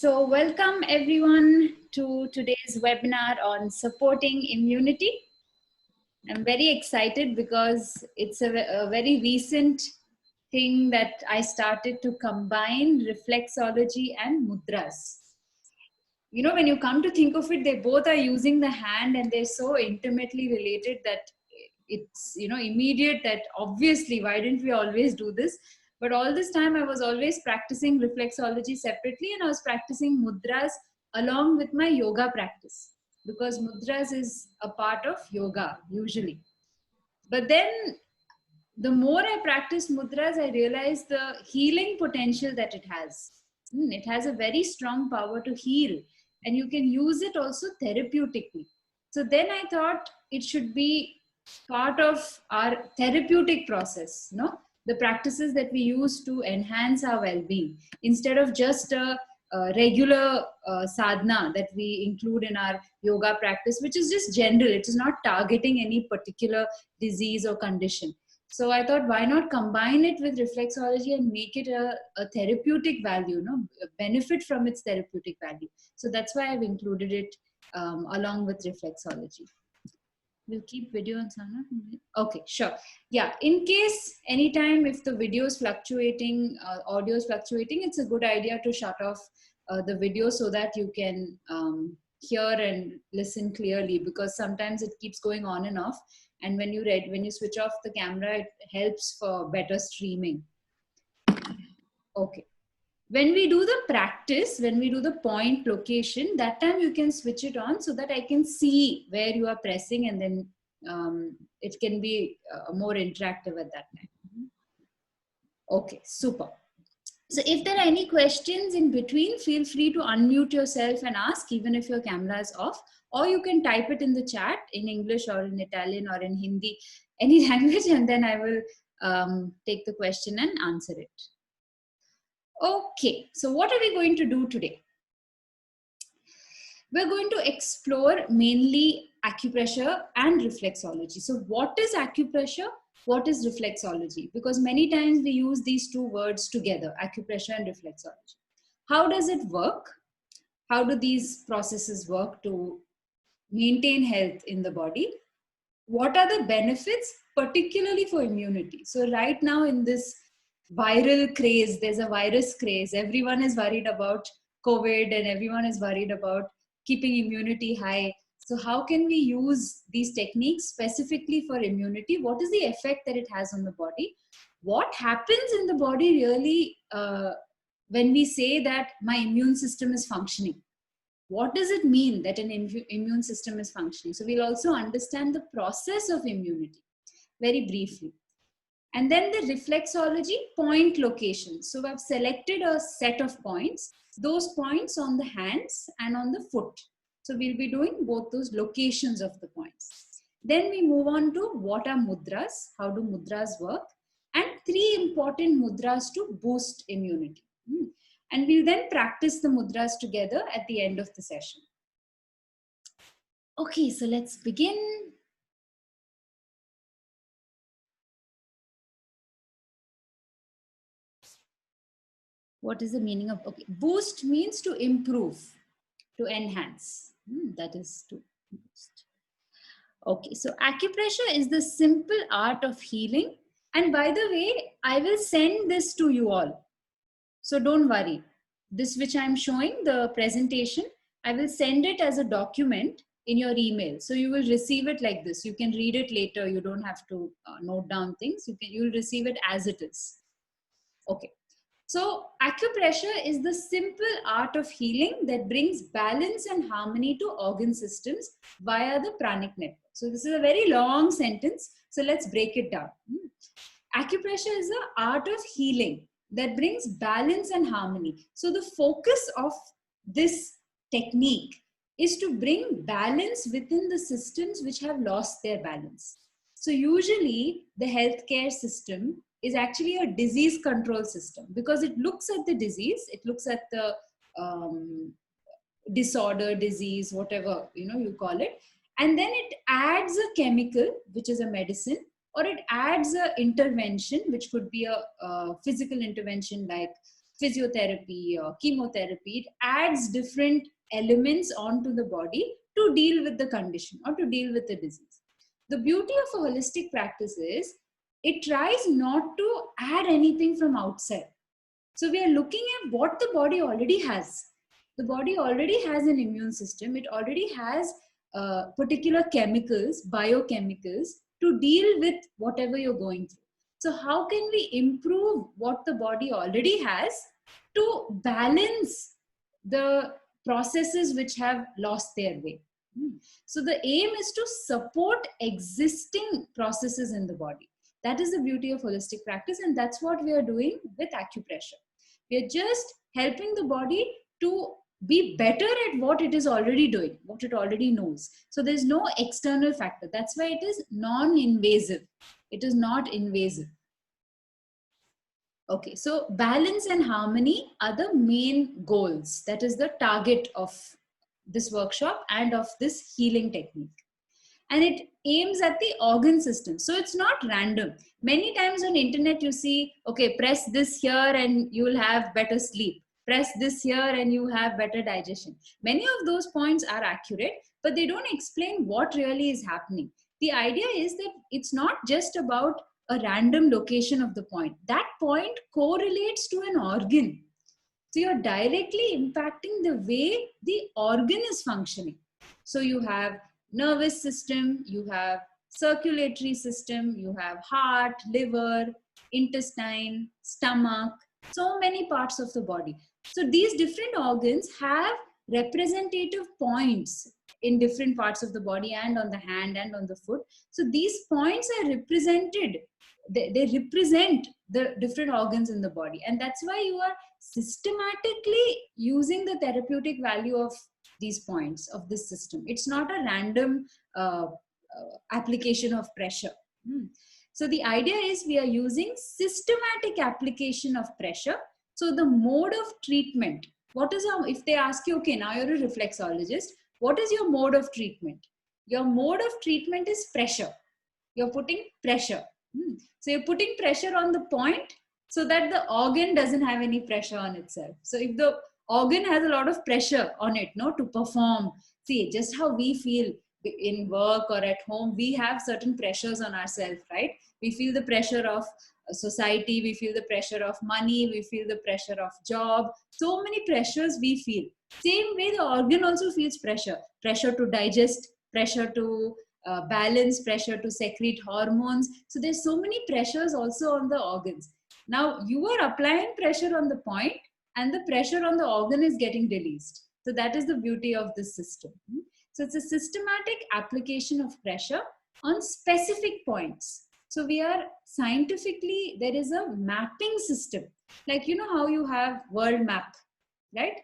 So welcome everyone to today's webinar on supporting immunity. I'm very excited because it's a very recent thing that I started to combine reflexology and mudras. You know, when you come to think of it, they both are using the hand and they're so intimately related that it's, you know, immediate that obviously, why didn't we always do this? But all this time I was always practicing reflexology separately and I was practicing mudras along with my yoga practice because mudras is a part of yoga usually. But then the more I practiced mudras, I realized the healing potential that it has. It has a very strong power to heal, and you can use it also therapeutically. So then I thought it should be part of our therapeutic process, the practices that we use to enhance our well-being instead of just a regular sadhana that we include in our yoga practice, which is just general. It is not targeting any particular disease or condition. So I thought, why not combine it with reflexology and make it a therapeutic value, benefit from its therapeutic value. So that's why I've included it along with reflexology. We'll keep video on Sana. Okay, sure. Yeah, in case anytime if the video is fluctuating, audio is fluctuating, it's a good idea to shut off the video so that you can hear and listen clearly, because sometimes it keeps going on and off. And when you switch off the camera, it helps for better streaming. Okay. When we do the practice, when we do the point location, that time you can switch it on so that I can see where you are pressing, and then it can be more interactive at that time. Okay, super. So if there are any questions in between, feel free to unmute yourself and ask, even if your camera is off, or you can type it in the chat in English or in Italian or in Hindi, any language, and then I will take the question and answer it. Okay, so what are we going to do today? We're going to explore mainly acupressure and reflexology. So what is acupressure? What is reflexology? Because many times we use these two words together, acupressure and reflexology. How does it work? How do these processes work to maintain health in the body? What are the benefits, particularly for immunity? So right now in this viral craze, there's a virus craze. Everyone is worried about COVID and everyone is worried about keeping immunity high. So how can we use these techniques specifically for immunity? What is the effect that it has on the body? What happens in the body really when we say that my immune system is functioning? What does it mean that an immune system is functioning? So we'll also understand the process of immunity very briefly. And then the reflexology point location. So I've selected a set of points, those points on the hands and on the foot. So we'll be doing both those locations of the points. Then we move on to what are mudras, how do mudras work, and 3 important mudras to boost immunity. And we'll then practice the mudras together at the end of the session. Okay, so let's begin. What is the meaning of, okay, boost means to improve, to enhance. That is to boost. Okay, so acupressure is the simple art of healing. And by the way, I will send this to you all. So don't worry. This which I'm showing, the presentation, I will send it as a document in your email. So you will receive it like this. You can read it later. You don't have to note down things. You'll receive it as it is. Okay. So acupressure is the simple art of healing that brings balance and harmony to organ systems via the pranic network. So this is a very long sentence. So let's break it down. Acupressure is the art of healing that brings balance and harmony. So the focus of this technique is to bring balance within the systems which have lost their balance. So usually the healthcare system is actually a disease control system because it looks at the disease, it looks at the disorder, disease, whatever you call it, and then it adds a chemical, which is a medicine, or it adds an intervention, which could be a physical intervention like physiotherapy or chemotherapy. It adds different elements onto the body to deal with the condition or to deal with the disease. The beauty of a holistic practice is it tries not to add anything from outside. So we are looking at what the body already has. The body already has an immune system. It already has particular chemicals, biochemicals, to deal with whatever you're going through. So how can we improve what the body already has to balance the processes which have lost their way? So the aim is to support existing processes in the body. That is the beauty of holistic practice, and that's what we are doing with acupressure. We are just helping the body to be better at what it is already doing, what it already knows. So there's no external factor. That's why it is non-invasive. It is not invasive. Okay, so balance and harmony are the main goals. That is the target of this workshop and of this healing technique. And it aims at the organ system. So it's not random. Many times on internet you see, okay, press this here and you will have better sleep. Press this here and you have better digestion. Many of those points are accurate, but they don't explain what really is happening. The idea is that it's not just about a random location of the point. That point correlates to an organ. So you're directly impacting the way the organ is functioning. So you have nervous system, you have circulatory system, you have heart, liver, intestine, stomach, so many parts of the body. So these different organs have representative points in different parts of the body and on the hand and on the foot. So these points are represented. They represent the different organs in the body. And that's why you are systematically using the therapeutic value of these points of this system. It's not a random application of pressure. So the idea is we are using systematic application of pressure. So the mode of treatment, what is our, if they ask you, okay, now you're a reflexologist, what is your mode of treatment? Your mode of treatment is pressure. You're putting pressure. So you're putting pressure on the point so that the organ doesn't have any pressure on itself. So if the organ has a lot of pressure on it, no, to perform, see, just how we feel in work or at home, we have certain pressures on ourselves, right? We feel the pressure of society, we feel the pressure of money, we feel the pressure of job, so many pressures we feel. Same way the organ also feels pressure to digest, pressure to balance, pressure to secrete hormones. So there's so many pressures also on the organs. Now you are applying pressure on the point and the pressure on the organ is getting released. So that is the beauty of this system. So it's a systematic application of pressure on specific points. So we are scientifically, there is a mapping system. Like, you know how you have world map, right?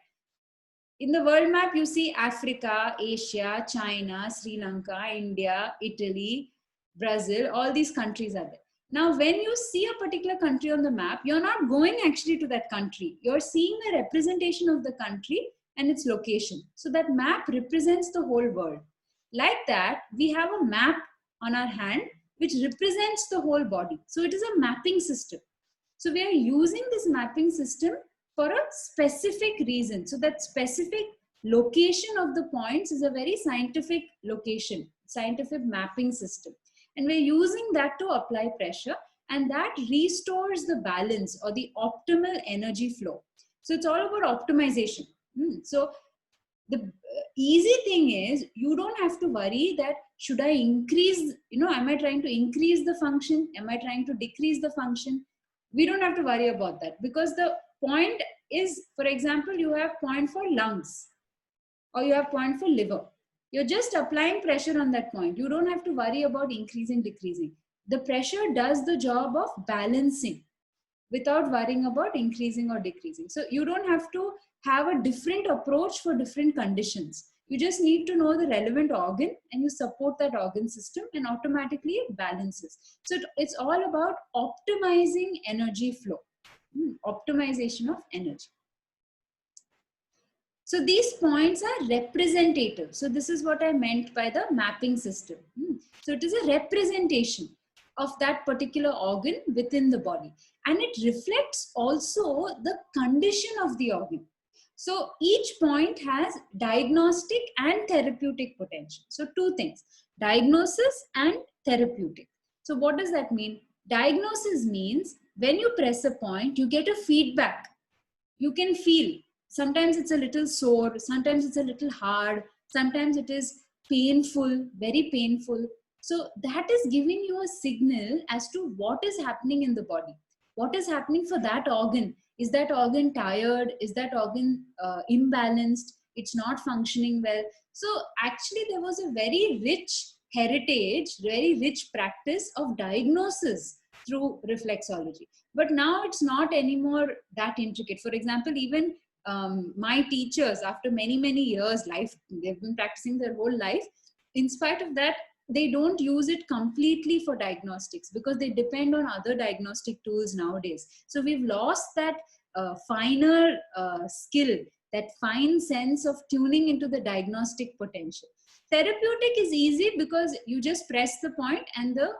In the world map, you see Africa, Asia, China, Sri Lanka, India, Italy, Brazil, all these countries are there. Now, when you see a particular country on the map, you're not going actually to that country. You're seeing a representation of the country and its location. So that map represents the whole world. Like that, we have a map on our hand which represents the whole body. So it is a mapping system. So we are using this mapping system for a specific reason. So that specific location of the points is a very scientific location, scientific mapping system. And we're using that to apply pressure, and that restores the balance or the optimal energy flow. So it's all about optimization. So the easy thing is you don't have to worry that should I increase, am I trying to increase the function? Am I trying to decrease the function? We don't have to worry about that, because the point is, for example, you have point for lungs or you have point for liver. You're just applying pressure on that point. You don't have to worry about increasing, decreasing. The pressure does the job of balancing without worrying about increasing or decreasing. So you don't have to have a different approach for different conditions. You just need to know the relevant organ and you support that organ system, and automatically it balances. So it's all about optimizing energy flow, optimization of energy. So these points are representative. So this is what I meant by the mapping system. So it is a representation of that particular organ within the body. and it reflects also the condition of the organ. So each point has diagnostic and therapeutic potential. So two things, diagnosis and therapeutic. So what does that mean? Diagnosis means when you press a point, you get a feedback. You can feel, sometimes it's a little sore, sometimes it's a little hard, sometimes it is painful, very painful. So that is giving you a signal as to what is happening in the body, what is happening for that organ. Is that organ tired? Is that organ imbalanced? It's not functioning well. So actually there was a very rich heritage, very rich practice of diagnosis through reflexology. But now it's not anymore that intricate. For example, even my teachers, after many years life, they've been practicing their whole life, in spite of that, they don't use it completely for diagnostics because they depend on other diagnostic tools nowadays. So we've lost that finer skill, that fine sense of tuning into the diagnostic potential. Therapeutic is easy because you just press the point and the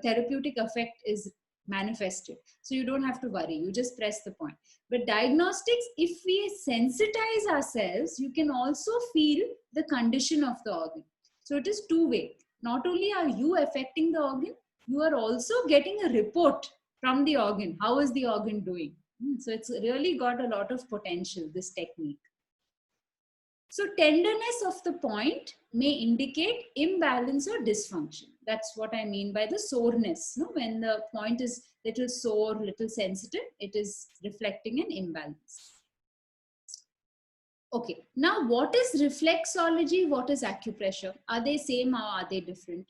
therapeutic effect is manifested. So you don't have to worry, you just press the point. But diagnostics, if we sensitize ourselves, you can also feel the condition of the organ. So it is two-way. Not only are you affecting the organ, you are also getting a report from the organ. How is the organ doing? So it's really got a lot of potential, this technique. So tenderness of the point may indicate imbalance or dysfunction. That's what I mean by the soreness. No? When the point is little sore, little sensitive, it is reflecting an imbalance. Okay, now what is reflexology? What is acupressure? Are they same or are they different?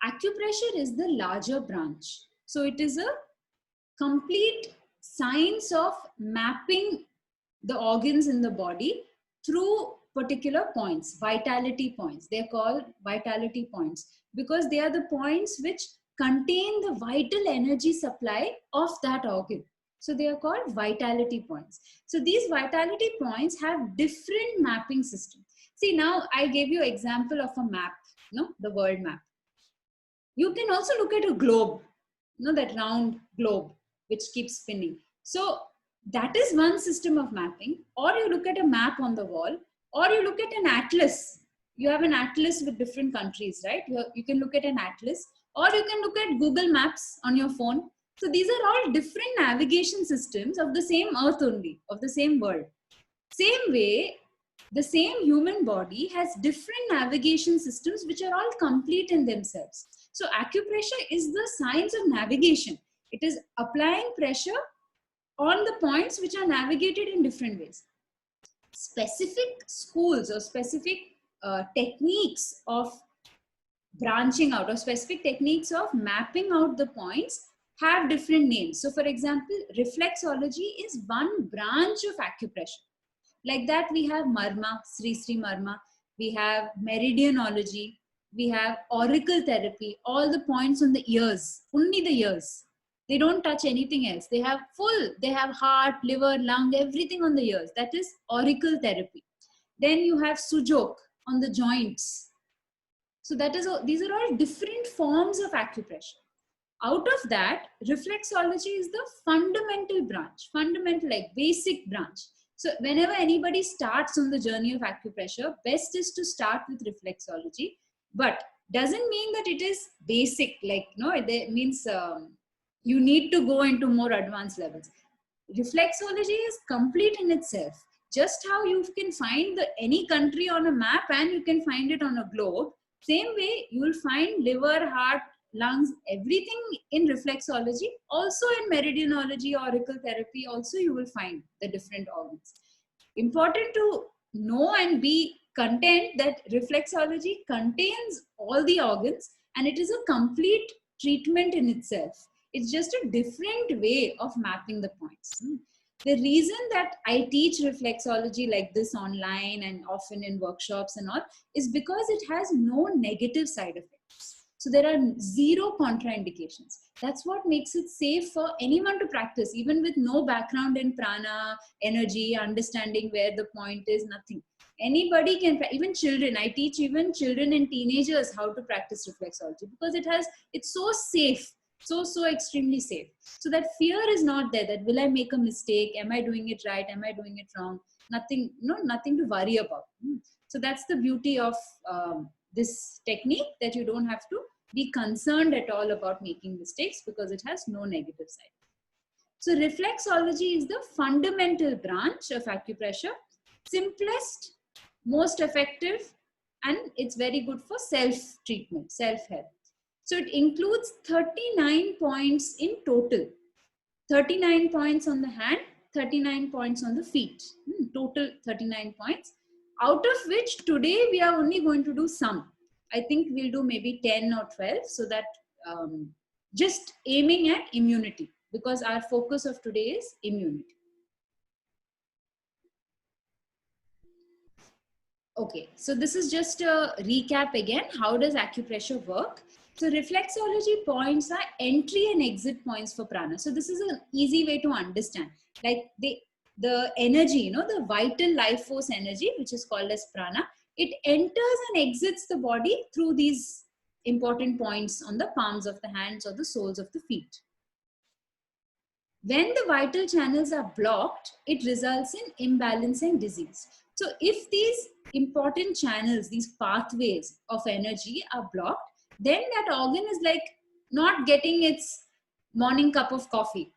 Acupressure is the larger branch. So it is a complete science of mapping the organs in the body through particular points, vitality points. They're called vitality points because they are the points which contain the vital energy supply of that organ. So they are called vitality points. So these vitality points have different mapping systems. See, now I gave you an example of a map, no, the world map. You can also look at a globe, that round globe which keeps spinning. So that is one system of mapping. Or you look at a map on the wall, or you look at an atlas. You have an atlas with different countries, right? You can look at an atlas, or you can look at Google Maps on your phone. So these are all different navigation systems of the same earth only, of the same world. Same way, the same human body has different navigation systems which are all complete in themselves. So acupressure is the science of navigation. It is applying pressure on the points which are navigated in different ways. Specific schools or specific techniques of branching out or specific techniques of mapping out the points have different names. So for example, reflexology is one branch of acupressure. Like that, we have Marma, Sri Sri Marma, we have meridianology, we have auricle therapy, all the points on the ears, only the ears. They don't touch anything else. They have they have heart, liver, lung, everything on the ears. That is auricle therapy. Then you have Sujok on the joints. So these are all different forms of acupressure. Out of that, reflexology is the fundamental branch, like basic branch. So whenever anybody starts on the journey of acupressure, best is to start with reflexology, but doesn't mean that it is basic, like, no, it means you need to go into more advanced levels. Reflexology is complete in itself. Just how you can find any country on a map and you can find it on a globe, same way you will find liver, heart, lungs, everything in reflexology. Also in meridianology, auricle therapy, also you will find the different organs. Important to know and be content that reflexology contains all the organs and it is a complete treatment in itself. It's just a different way of mapping the points. The reason that I teach reflexology like this online and often in workshops and all is because it has no negative side effects. So there are zero contraindications. That's what makes it safe for anyone to practice, even with no background in prana, energy, understanding where the point is, nothing. Anybody can, even children. I teach even children and teenagers how to practice reflexology because it's so safe. So extremely safe. So that fear is not there, that will I make a mistake, am I doing it right, am I doing it wrong? Nothing, nothing to worry about. So that's the beauty of this technique, that you don't have to be concerned at all about making mistakes, because it has no negative side. So reflexology is the fundamental branch of acupressure, simplest, most effective, and it's very good for self-treatment, self-help. So it includes 39 points in total. 39 points on the hand, 39 points on the feet. Total 39 points, out of which today we are only going to do some. I think we'll do maybe 10 or 12, so that just aiming at immunity, because our focus of today is immunity. Okay, so this is just a recap again. How does acupressure work? So reflexology points are entry and exit points for prana. So this is an easy way to understand. Like the energy, the vital life force energy, which is called as prana, it enters and exits the body through these important points on the palms of the hands or the soles of the feet. When the vital channels are blocked, it results in imbalance and disease. So if these important channels, these pathways of energy are blocked, then that organ is like not getting its morning cup of coffee.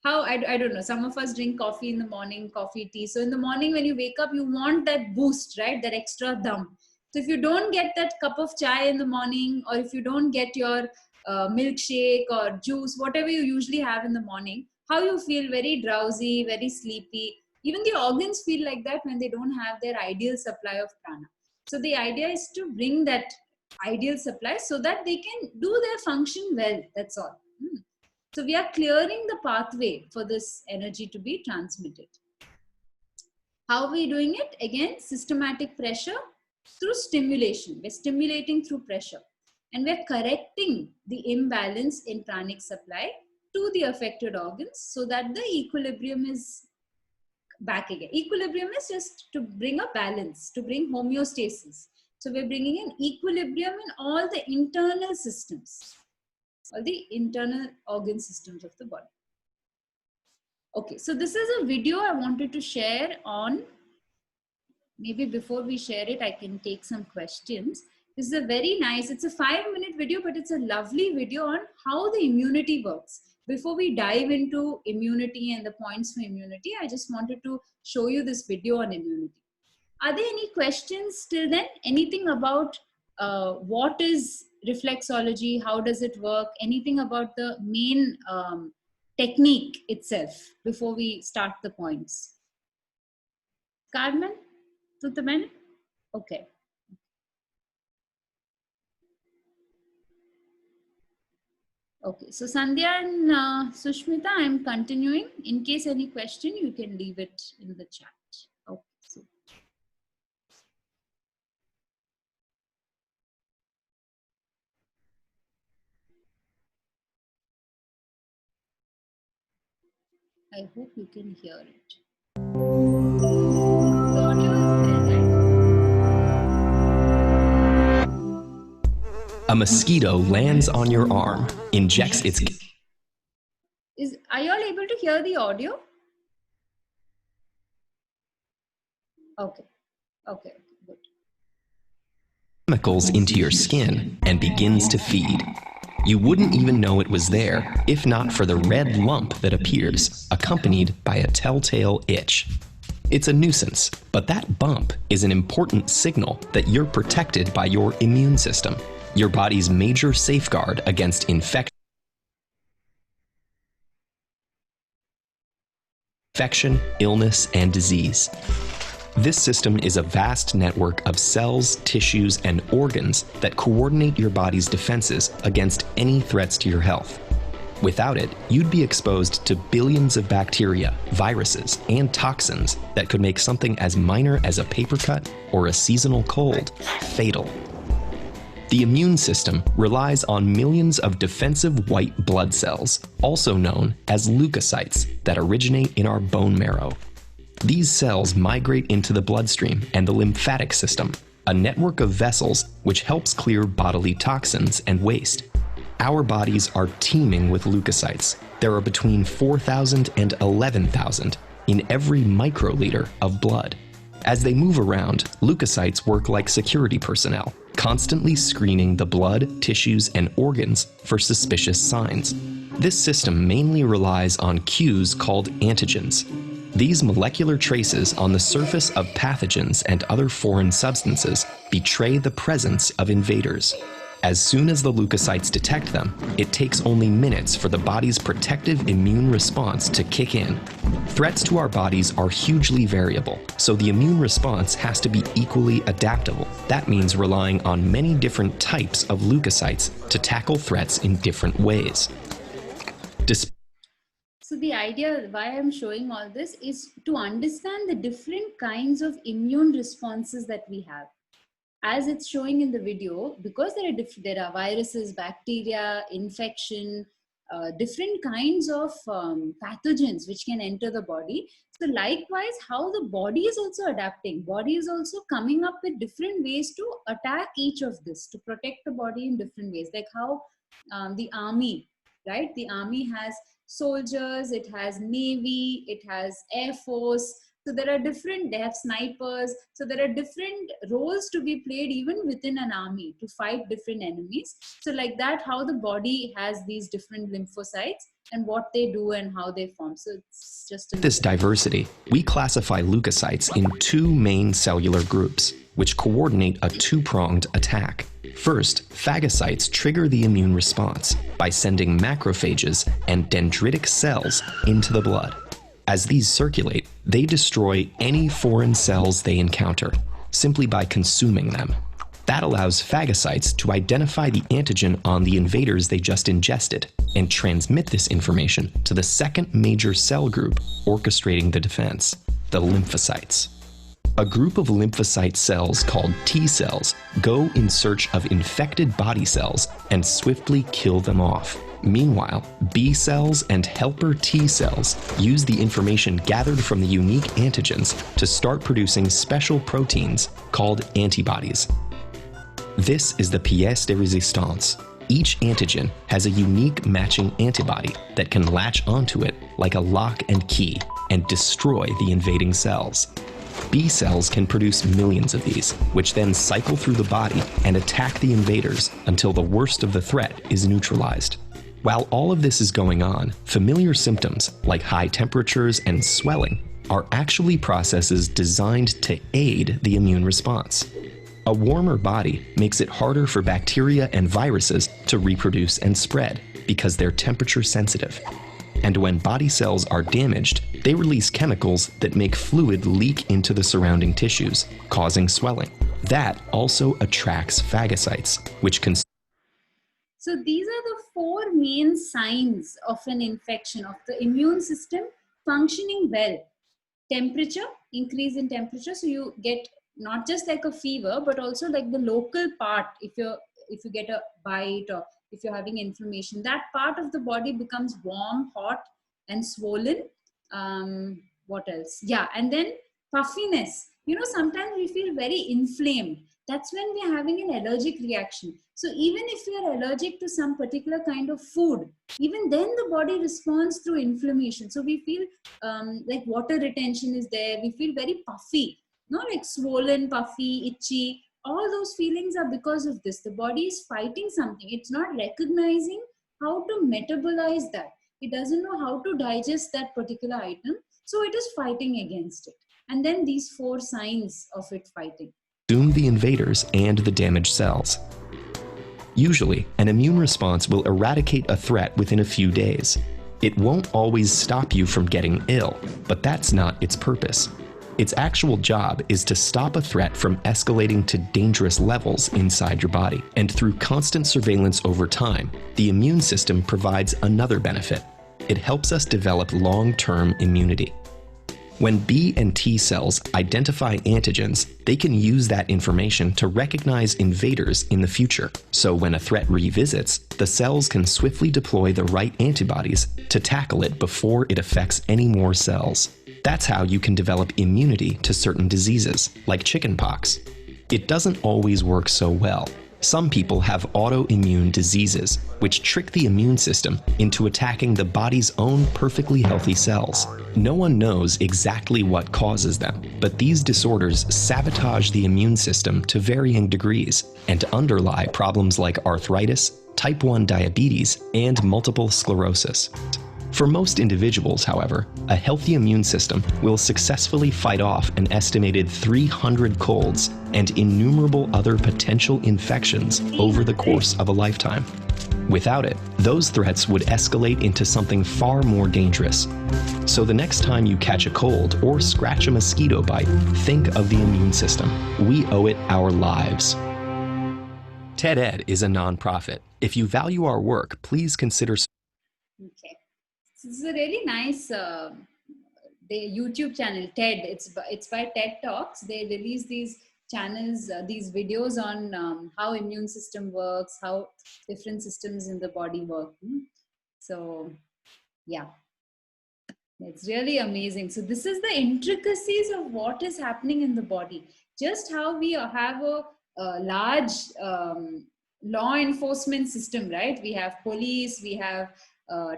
I don't know, some of us drink coffee in the morning, coffee, tea. So in the morning when you wake up, you want that boost, right? That extra dum. So if you don't get that cup of chai in the morning, or if you don't get your milkshake or juice, whatever you usually have in the morning, how you feel? Very drowsy, very sleepy. Even the organs feel like that when they don't have their ideal supply of prana. So the idea is to bring that ideal supply so that they can do their function well. That's all. So we are clearing the pathway for this energy to be transmitted. How are we doing it? Again, systematic pressure through stimulation. We're stimulating through pressure. And we're correcting the imbalance in pranic supply to the affected organs so that the equilibrium is back again. Equilibrium is just to bring a balance, to bring homeostasis. So we're bringing an equilibrium in all the internal systems, all the internal organ systems of the body. Okay, so this is a video I wanted to share on. Maybe before we share it, I can take some questions. This is a very nice, it's a 5-minute video, but it's a lovely video on how the immunity works. Before we dive into immunity and the points for immunity, I just wanted to show you this video on immunity. Are there any questions till then? Anything about what is reflexology? How does it work? Anything about the main technique itself before we start the points? Carmen? Tutamen? Okay. Okay, so Sandhya and Sushmita, I'm continuing. In case any question, you can leave it in the chat. Okay, so. I hope you can hear it. The audio is there, right? A mosquito lands on your arm, injects its... Are you all able to hear the audio? Okay, okay, good. Chemicals into your skin and begins to feed. You wouldn't even know it was there if not for the red lump that appears, accompanied by a telltale itch. It's a nuisance, but that bump is an important signal that you're protected by your immune system, your body's major safeguard against infection, illness, and disease. This system is a vast network of cells, tissues, and organs that coordinate your body's defenses against any threats to your health. Without it, you'd be exposed to billions of bacteria, viruses, and toxins that could make something as minor as a paper cut or a seasonal cold fatal. The immune system relies on millions of defensive white blood cells, also known as leukocytes, that originate in our bone marrow. These cells migrate into the bloodstream and the lymphatic system, a network of vessels which helps clear bodily toxins and waste. Our bodies are teeming with leukocytes. There are between 4,000 and 11,000 in every microliter of blood. As they move around, leukocytes work like security personnel, constantly screening the blood, tissues, and organs for suspicious signs. This system mainly relies on cues called antigens. These molecular traces on the surface of pathogens and other foreign substances betray the presence of invaders. As soon as the leukocytes detect them, it takes only minutes for the body's protective immune response to kick in. Threats to our bodies are hugely variable, so the immune response has to be equally adaptable. That means relying on many different types of leukocytes to tackle threats in different ways. So the idea why I'm showing all this is to understand the different kinds of immune responses that we have. As it's showing in the video, because there are viruses, bacteria, infection, different kinds of pathogens which can enter the body. So likewise, how the body is also adapting. Body is also coming up with different ways to attack each of this, to protect the body in different ways. Like how the army, right? The army has soldiers, it has navy, it has air force. So there are they have snipers. So there are different roles to be played even within an army to fight different enemies. So like that, how the body has these different lymphocytes and what they do and how they form. So it's just this diversity, we classify leukocytes in two main cellular groups, which coordinate a two-pronged attack. First, phagocytes trigger the immune response by sending macrophages and dendritic cells into the blood. As these circulate, they destroy any foreign cells they encounter, simply by consuming them. That allows phagocytes to identify the antigen on the invaders they just ingested and transmit this information to the second major cell group orchestrating the defense, the lymphocytes. A group of lymphocyte cells called T cells go in search of infected body cells and swiftly kill them off. Meanwhile, B cells and helper T cells use the information gathered from the unique antigens to start producing special proteins called antibodies. This is the pièce de résistance. Each antigen has a unique matching antibody that can latch onto it like a lock and key and destroy the invading cells. B cells can produce millions of these, which then cycle through the body and attack the invaders until the worst of the threat is neutralized. While all of this is going on, familiar symptoms like high temperatures and swelling are actually processes designed to aid the immune response. A warmer body makes it harder for bacteria and viruses to reproduce and spread because they're temperature sensitive. And when body cells are damaged, they release chemicals that make fluid leak into the surrounding tissues, causing swelling. That also attracts phagocytes, which can. So these are the four main signs of an infection, of the immune system functioning well. Temperature, increase in temperature. So you get not just like a fever, but also like the local part. If you get a bite or if you're having inflammation, that part of the body becomes warm, hot, and swollen. What else? Yeah, and then puffiness. You know, sometimes we feel very inflamed. That's when we're having an allergic reaction. So even if we are allergic to some particular kind of food, even then the body responds through inflammation. So we feel like water retention is there. We feel very puffy, like swollen, puffy, itchy. All those feelings are because of this. The body is fighting something. It's not recognizing how to metabolize that. It doesn't know how to digest that particular item. So it is fighting against it. And then these four signs of it fighting. Consume the invaders and the damaged cells. Usually, an immune response will eradicate a threat within a few days. It won't always stop you from getting ill, but that's not its purpose. Its actual job is to stop a threat from escalating to dangerous levels inside your body. And through constant surveillance over time, the immune system provides another benefit. It helps us develop long-term immunity. When B and T cells identify antigens, they can use that information to recognize invaders in the future. So when a threat revisits, the cells can swiftly deploy the right antibodies to tackle it before it affects any more cells. That's how you can develop immunity to certain diseases, like chickenpox. It doesn't always work so well. Some people have autoimmune diseases, which trick the immune system into attacking the body's own perfectly healthy cells. No one knows exactly what causes them, but these disorders sabotage the immune system to varying degrees and underlie problems like arthritis, type 1 diabetes, and multiple sclerosis. For most individuals, however, a healthy immune system will successfully fight off an estimated 300 colds and innumerable other potential infections over the course of a lifetime. Without it, those threats would escalate into something far more dangerous. So the next time you catch a cold or scratch a mosquito bite, think of the immune system. We owe it our lives. TED-Ed is a nonprofit. If you value our work, please consider. Okay. This is a really nice the YouTube channel, TED. It's by TED Talks. They release these channels, these videos on how immune system works, how different systems in the body work. So, yeah, it's really amazing. So this is the intricacies of what is happening in the body. Just how we have a large law enforcement system, right? We have police, we have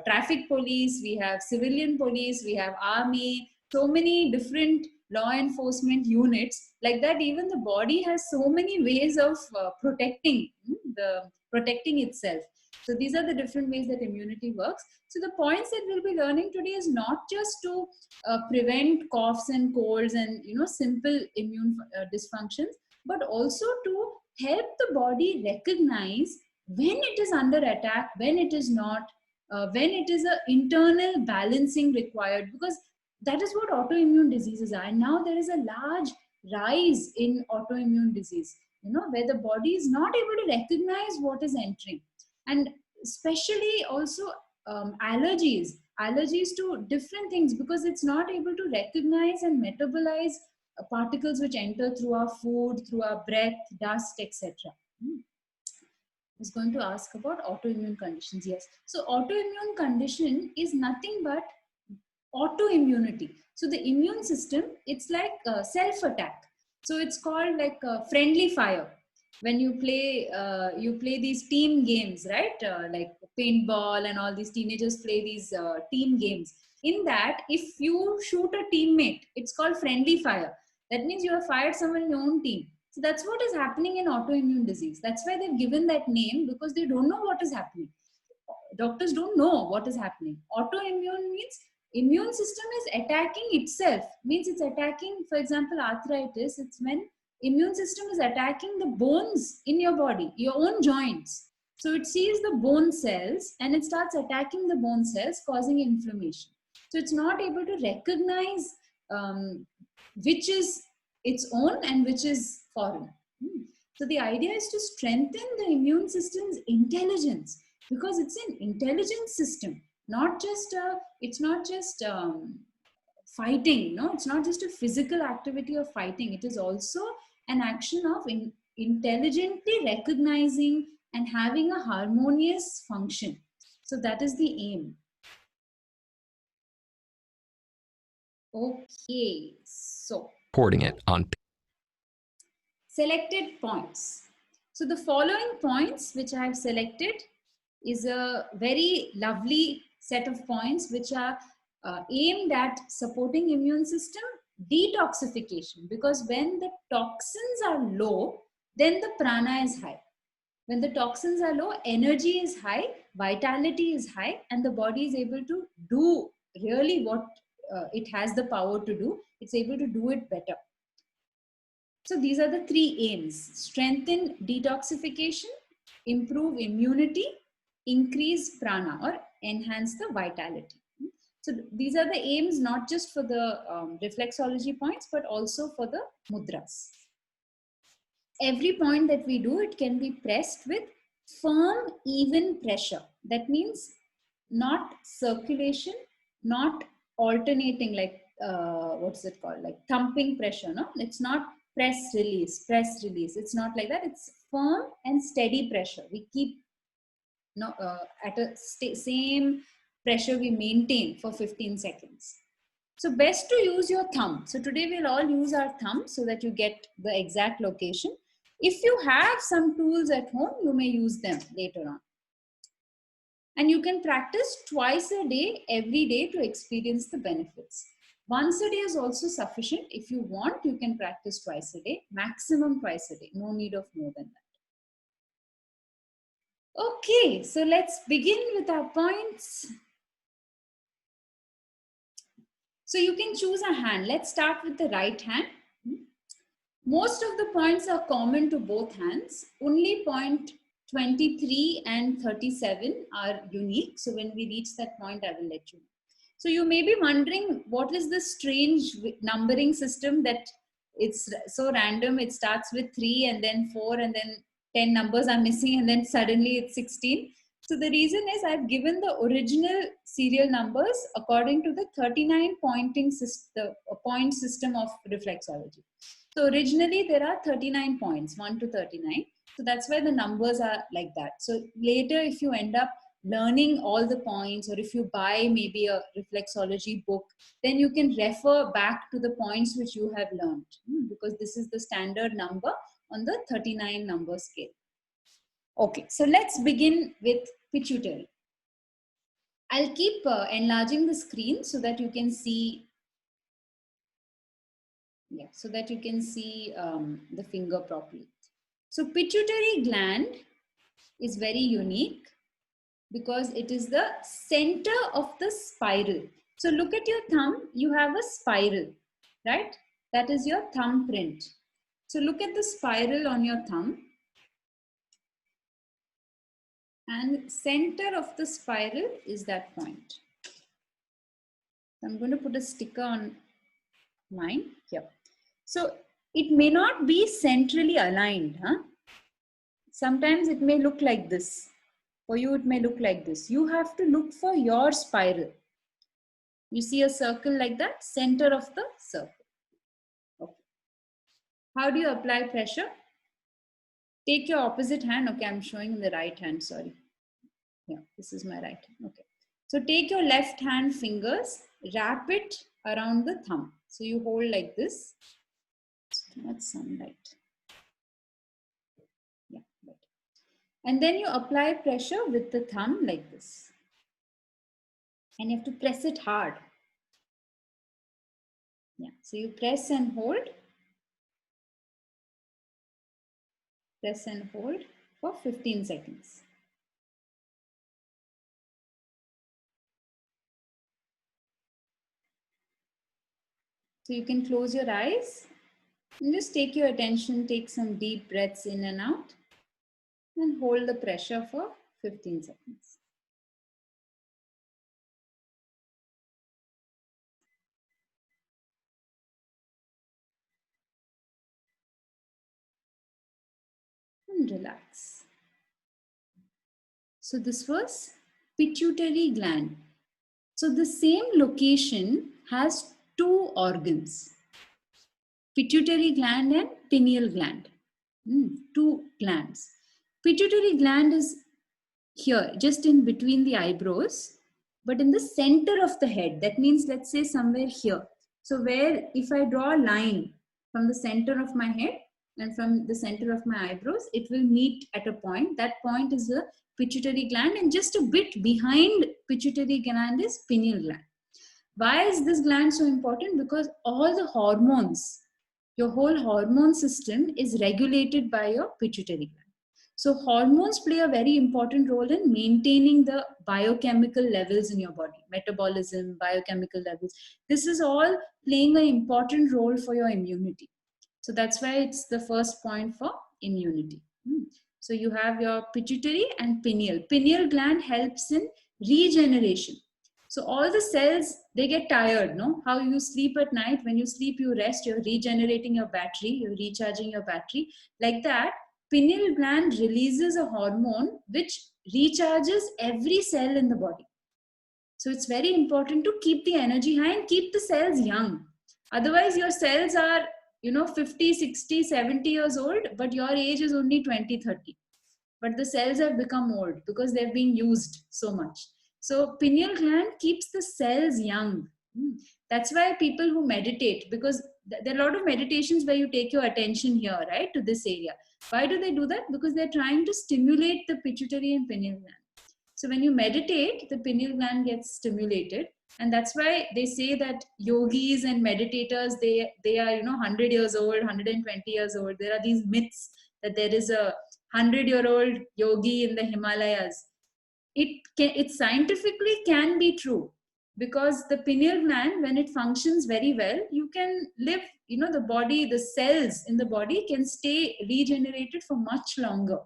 traffic police, we have civilian police, we have army, so many different law enforcement units. Like that, even the body has so many ways of protecting itself. So these are the different ways that immunity works. So the points that we'll be learning today is not just to prevent coughs and colds and simple immune dysfunctions, but also to help the body recognize when it is under attack, when it is not, when it is an internal balancing required, because that is what autoimmune diseases are. And now there is a large rise in autoimmune disease, where the body is not able to recognize what is entering. And especially also allergies to different things, because it's not able to recognize and metabolize particles which enter through our food, through our breath, dust, etc. I was going to ask about autoimmune conditions. Yes. So autoimmune condition is nothing but autoimmunity. So the immune system, it's like self-attack. So it's called like friendly fire. When you play these team games, right? Like paintball and all these teenagers play these team games. In that, if you shoot a teammate, it's called friendly fire. That means you have fired someone in your own team. So that's what is happening in autoimmune disease. That's why they've given that name, because they don't know what is happening. Doctors don't know what is happening. Autoimmune means immune system is attacking itself. Means it's attacking, for example, arthritis. It's when immune system is attacking the bones in your body, your own joints. So it sees the bone cells and it starts attacking the bone cells, causing inflammation. So it's not able to recognize which is its own and which is foreign. So the idea is to strengthen the immune system's intelligence, because it's an intelligent system, not just it's not just fighting. No, it's not just a physical activity of fighting. It is also an action of intelligently recognizing and having a harmonious function. So that is the aim. Okay, so Reporting it on selected points. So the following points which I have selected is a very lovely set of points which are aimed at supporting immune system detoxification, because when the toxins are low, then the prana is high. When the toxins are low, energy is high, vitality is high, and the body is able to do really what it has the power to do. It's able to do it better. So these are the three aims: strengthen detoxification, improve immunity, increase prana or enhance the vitality. So these are the aims, not just for the reflexology points, but also for the mudras. Every point that we do, it can be pressed with firm, even pressure. That means not circulation, not alternating, like what's it called, like thumping pressure. No, it's not press release. It's not like that. It's firm and steady pressure. We keep at a same pressure we maintain for 15 seconds. So best to use your thumb. So today we'll all use our thumb so that you get the exact location. If you have some tools at home, you may use them later on. And you can practice twice a day, every day, to experience the benefits. Once a day is also sufficient. If you want, you can practice twice a day, maximum twice a day. No need of more than that. Okay, so let's begin with our points. So you can choose a hand. Let's start with the right hand. Most of the points are common to both hands. Only point 23 and 37 are unique. So when we reach that point, I will let you know. So you may be wondering, what is this strange numbering system that it's so random? It starts with 3 and then 4 and then 10 numbers are missing and then suddenly it's 16. So the reason is I've given the original serial numbers according to the 39 pointing system, point system of reflexology. So originally there are 39 points, 1 to 39. So that's why the numbers are like that. So later, if you end up learning all the points, or if you buy maybe a reflexology book, then you can refer back to the points which you have learned, because this is the standard number on the 39 number scale. Okay, so let's begin with pituitary. I'll keep enlarging the screen so that you can see, so that you can see the finger properly. So pituitary gland is very unique because it is the center of the spiral. So look at your thumb, you have a spiral, right? That is your thumbprint. So look at the spiral on your thumb. And center of the spiral is that point. I'm going to put a sticker on mine here. So it may not be centrally aligned. Sometimes it may look like this. For you, it may look like this. You have to look for your spiral. You see a circle like that, center of the circle. Okay. How do you apply pressure? Take your opposite hand. Okay, I'm showing in the right hand, sorry. Yeah, this is my right hand. Okay. So take your left hand fingers, wrap it around the thumb. So you hold like this. Too much sunlight. Yeah, right. And then you apply pressure with the thumb like this. And you have to press it hard. Yeah, so you press and hold. Press and hold for 15 seconds. So you can close your eyes and just take your attention, take some deep breaths in and out, and hold the pressure for 15 seconds. And relax. So this was pituitary gland. So the same location has two organs, pituitary gland and pineal gland. Two glands. Pituitary gland is here, just in between the eyebrows, but in the center of the head. That means, let's say somewhere here. So where, if I draw a line from the center of my head and from the center of my eyebrows, it will meet at a point. That point is the pituitary gland, and just a bit behind pituitary gland is pineal gland. Why is this gland so important? Because all the hormones, your whole hormone system is regulated by your pituitary gland. So hormones play a very important role in maintaining the biochemical levels in your body, metabolism, biochemical levels. This is all playing an important role for your immunity. So that's why it's the first point for immunity. So you have your pituitary and pineal. Pineal gland helps in regeneration. So all the cells, they get tired, no? How you sleep at night, when you sleep, you rest, you're regenerating your battery, you're recharging your battery. Like that, pineal gland releases a hormone which recharges every cell in the body. So it's very important to keep the energy high and keep the cells young. Otherwise, your cells are, 50, 60, 70 years old, but your age is only 20, 30. But the cells have become old because they're being used so much. So pineal gland keeps the cells young. That's why people who meditate, because there are a lot of meditations where you take your attention here, right, to this area. Why do they do that? Because they're trying to stimulate the pituitary and pineal gland. So when you meditate, the pineal gland gets stimulated, and that's why they say that yogis and meditators, they are, you know, 100 years old, 120 years old. There are these myths that there is a 100-year-old yogi in the Himalayas. It scientifically can be true, because the pineal gland, when it functions very well, you can live, you know, the body, the cells in the body can stay regenerated for much longer.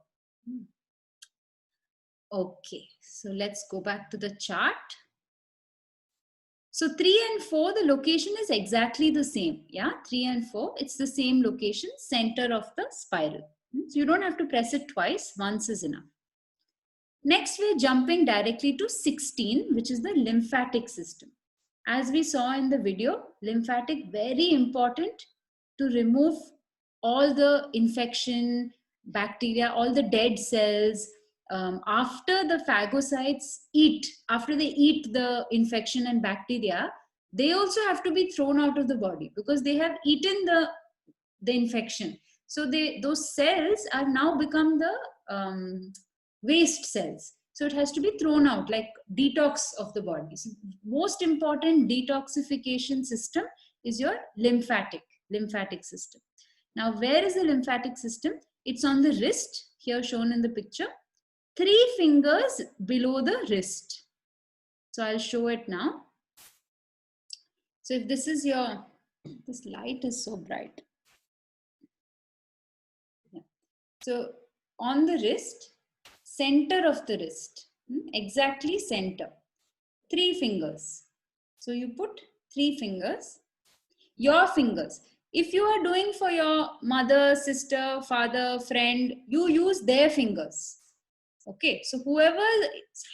Okay, so let's go back to the chart. So 3 and 4, the location is exactly the same. Yeah, 3 and 4, it's the same location, center of the spiral. So you don't have to press it twice, once is enough. Next, we're jumping directly to 16, which is the lymphatic system. As we saw in the video, lymphatic, very important to remove all the infection, bacteria, all the dead cells. After the phagocytes eat, after they eat the infection and bacteria, they also have to be thrown out of the body because they have eaten the infection. So those cells are now become the waste cells. So it has to be thrown out, like detox of the body. So most important detoxification system is your lymphatic system. Now, where is the lymphatic system? It's on the wrist, here shown in the picture. 3 fingers below the wrist. So I'll show it now. So if this is your, this light is so bright. Yeah. So on the wrist, center of the wrist, exactly center, 3 fingers. So you put 3 fingers, your fingers. If you are doing for your mother, sister, father, friend, you use their fingers. Okay, so whoever's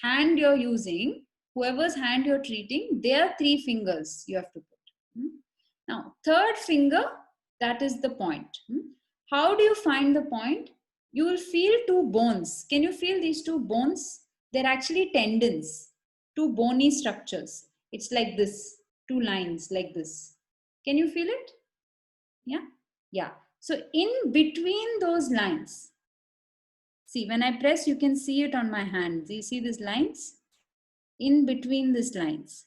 hand you're using, whoever's hand you're treating, their 3 fingers you have to put. Now, 3rd finger, that is the point. How do you find the point? You will feel 2 bones. Can you feel these 2 bones? They're actually tendons, 2 bony structures. It's like this, 2 lines like this. Can you feel it? Yeah? Yeah. So in between those lines, see, when I press, you can see it on my hand. Do you see these lines? In between these lines.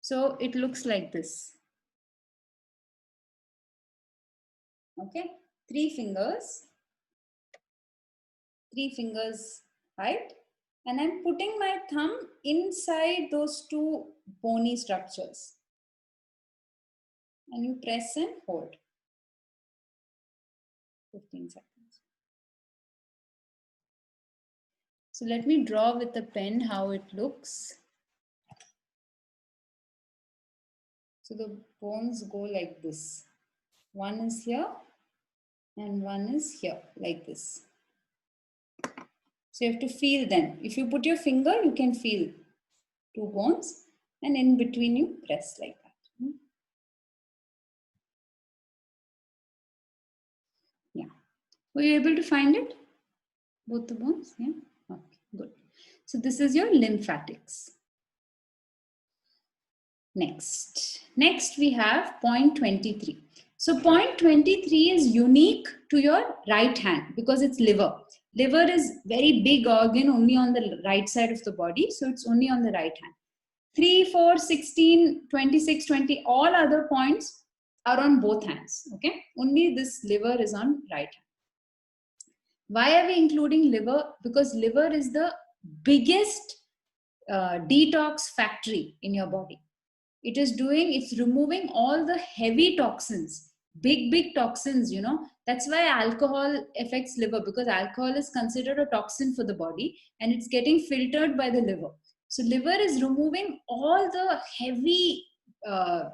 So it looks like this. Okay, 3 fingers height, and I'm putting my thumb inside those 2 bony structures. And you press and hold. 15 seconds. So let me draw with a pen how it looks. So the bones go like this. One is here and one is here, like this. So you have to feel them. If you put your finger, you can feel 2 bones, and in between you press like that. Yeah. Were you able to find it? Both the bones? Yeah. Okay, good. So this is your lymphatics. Next we have point 23. So point 23 is unique to your right hand because it's liver. Liver is very big organ only on the right side of the body. So it's only on the right hand. 3, 4, 16, 26, 20, all other points are on both hands. Okay. Only this liver is on right hand. Why are we including liver? Because liver is the biggest detox factory in your body. It's removing all the heavy toxins, big toxins, you know. That's why alcohol affects liver, because alcohol is considered a toxin for the body and it's getting filtered by the liver. So liver is removing all the heavy,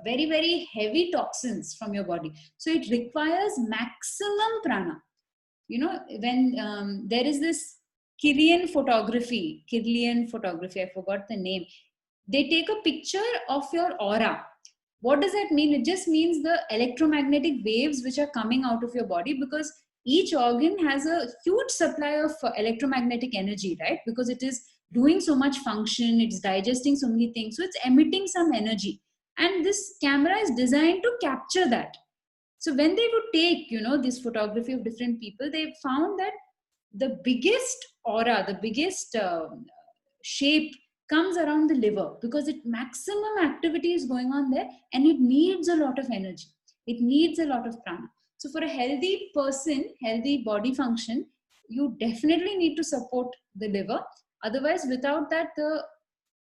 very, very heavy toxins from your body. So it requires maximum prana. You know, when there is this Kirlian photography, I forgot the name. They take a picture of your aura. What does that mean? It just means the electromagnetic waves which are coming out of your body, because each organ has a huge supply of electromagnetic energy, right? Because it is doing so much function, it's digesting so many things. So it's emitting some energy. And this camera is designed to capture that. So when they would take, this photography of different people, they found that the biggest aura, the biggest shape comes around the liver, because it maximum activity is going on there, and it needs a lot of energy. It needs a lot of prana. So for a healthy person, healthy body function, you definitely need to support the liver. Otherwise, without that,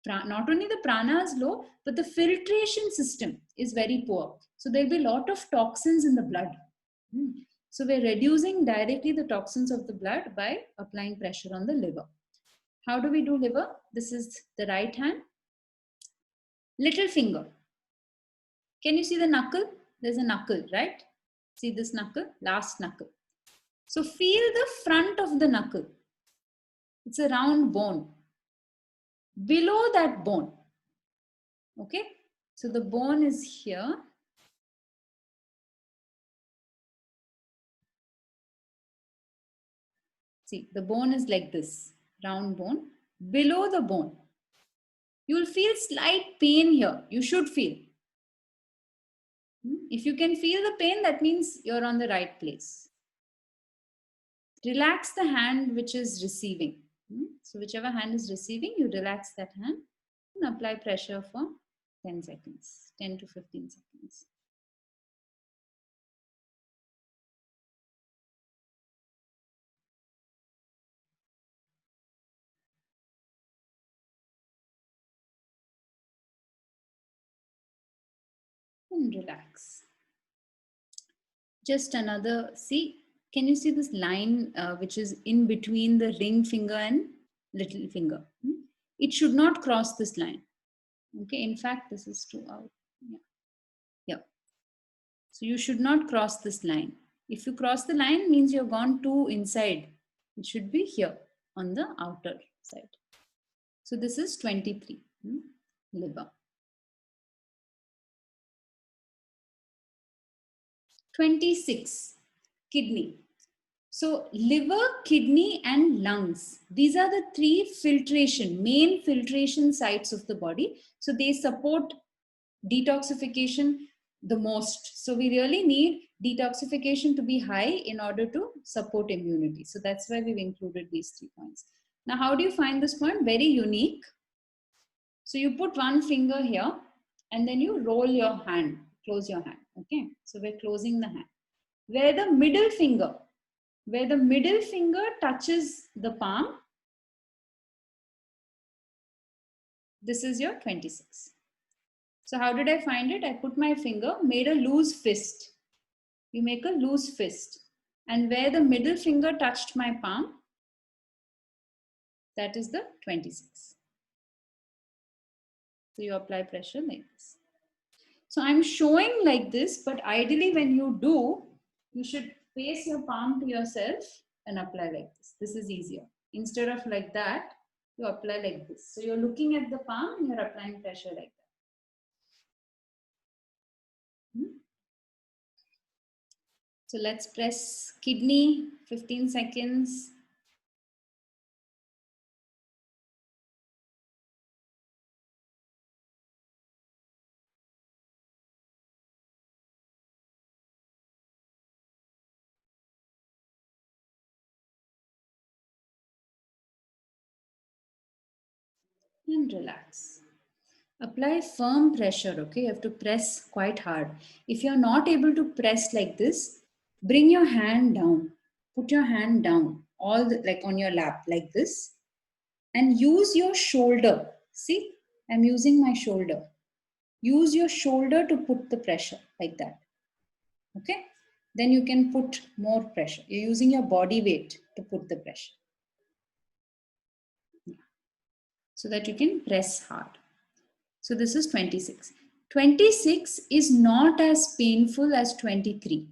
not only the prana is low, but the filtration system is very poor. So there'll be a lot of toxins in the blood. So we're reducing directly the toxins of the blood by applying pressure on the liver. How do we do liver? This is the right hand. Little finger. Can you see the knuckle? There's a knuckle, right? See this knuckle? Last knuckle. So feel the front of the knuckle. It's a round bone. Below that bone. Okay? So the bone is here. See, the bone is like this, round bone. Below the bone, you'll feel slight pain here. You should feel. If you can feel the pain, that means you're on the right place. Relax the hand which is receiving. So whichever hand is receiving, you relax that hand and apply pressure for 10 seconds, 10 to 15 seconds. And relax. Just another, see, can you see this line which is in between the ring finger and little finger? It should not cross this line. Okay, in fact, this is too out. Yeah. So you should not cross this line. If you cross the line, means you've gone too inside. It should be here on the outer side. So this is 23, liver. 26, kidney. So liver, kidney and lungs. These are the three main filtration sites of the body. So they support detoxification the most. So we really need detoxification to be high in order to support immunity. So that's why we've included these 3 points. Now, how do you find this point? Very unique. So you put one finger here and then you roll your hand, close your hand. Okay. So we're closing the hand. Where the middle finger touches the palm, this is your 26. So how did I find it? I put my finger, made a loose fist. You make a loose fist. And where the middle finger touched my palm, that is the 26. So you apply pressure like this. So I'm showing like this, but ideally when you do, you should face your palm to yourself and apply like this. This is easier. Instead of like that, you apply like this. So you're looking at the palm and you're applying pressure like that. So let's press kidney, 15 seconds. And relax. Apply firm pressure, okay? You have to press quite hard. If you're not able to press like this, bring your hand down. Put your hand down, like on your lap, like this. And use your shoulder. See, I'm using my shoulder. Use your shoulder to put the pressure, like that. Okay? Then you can put more pressure. You're using your body weight to put the pressure. So that you can press hard. So this is 26. 26 is not as painful as 23.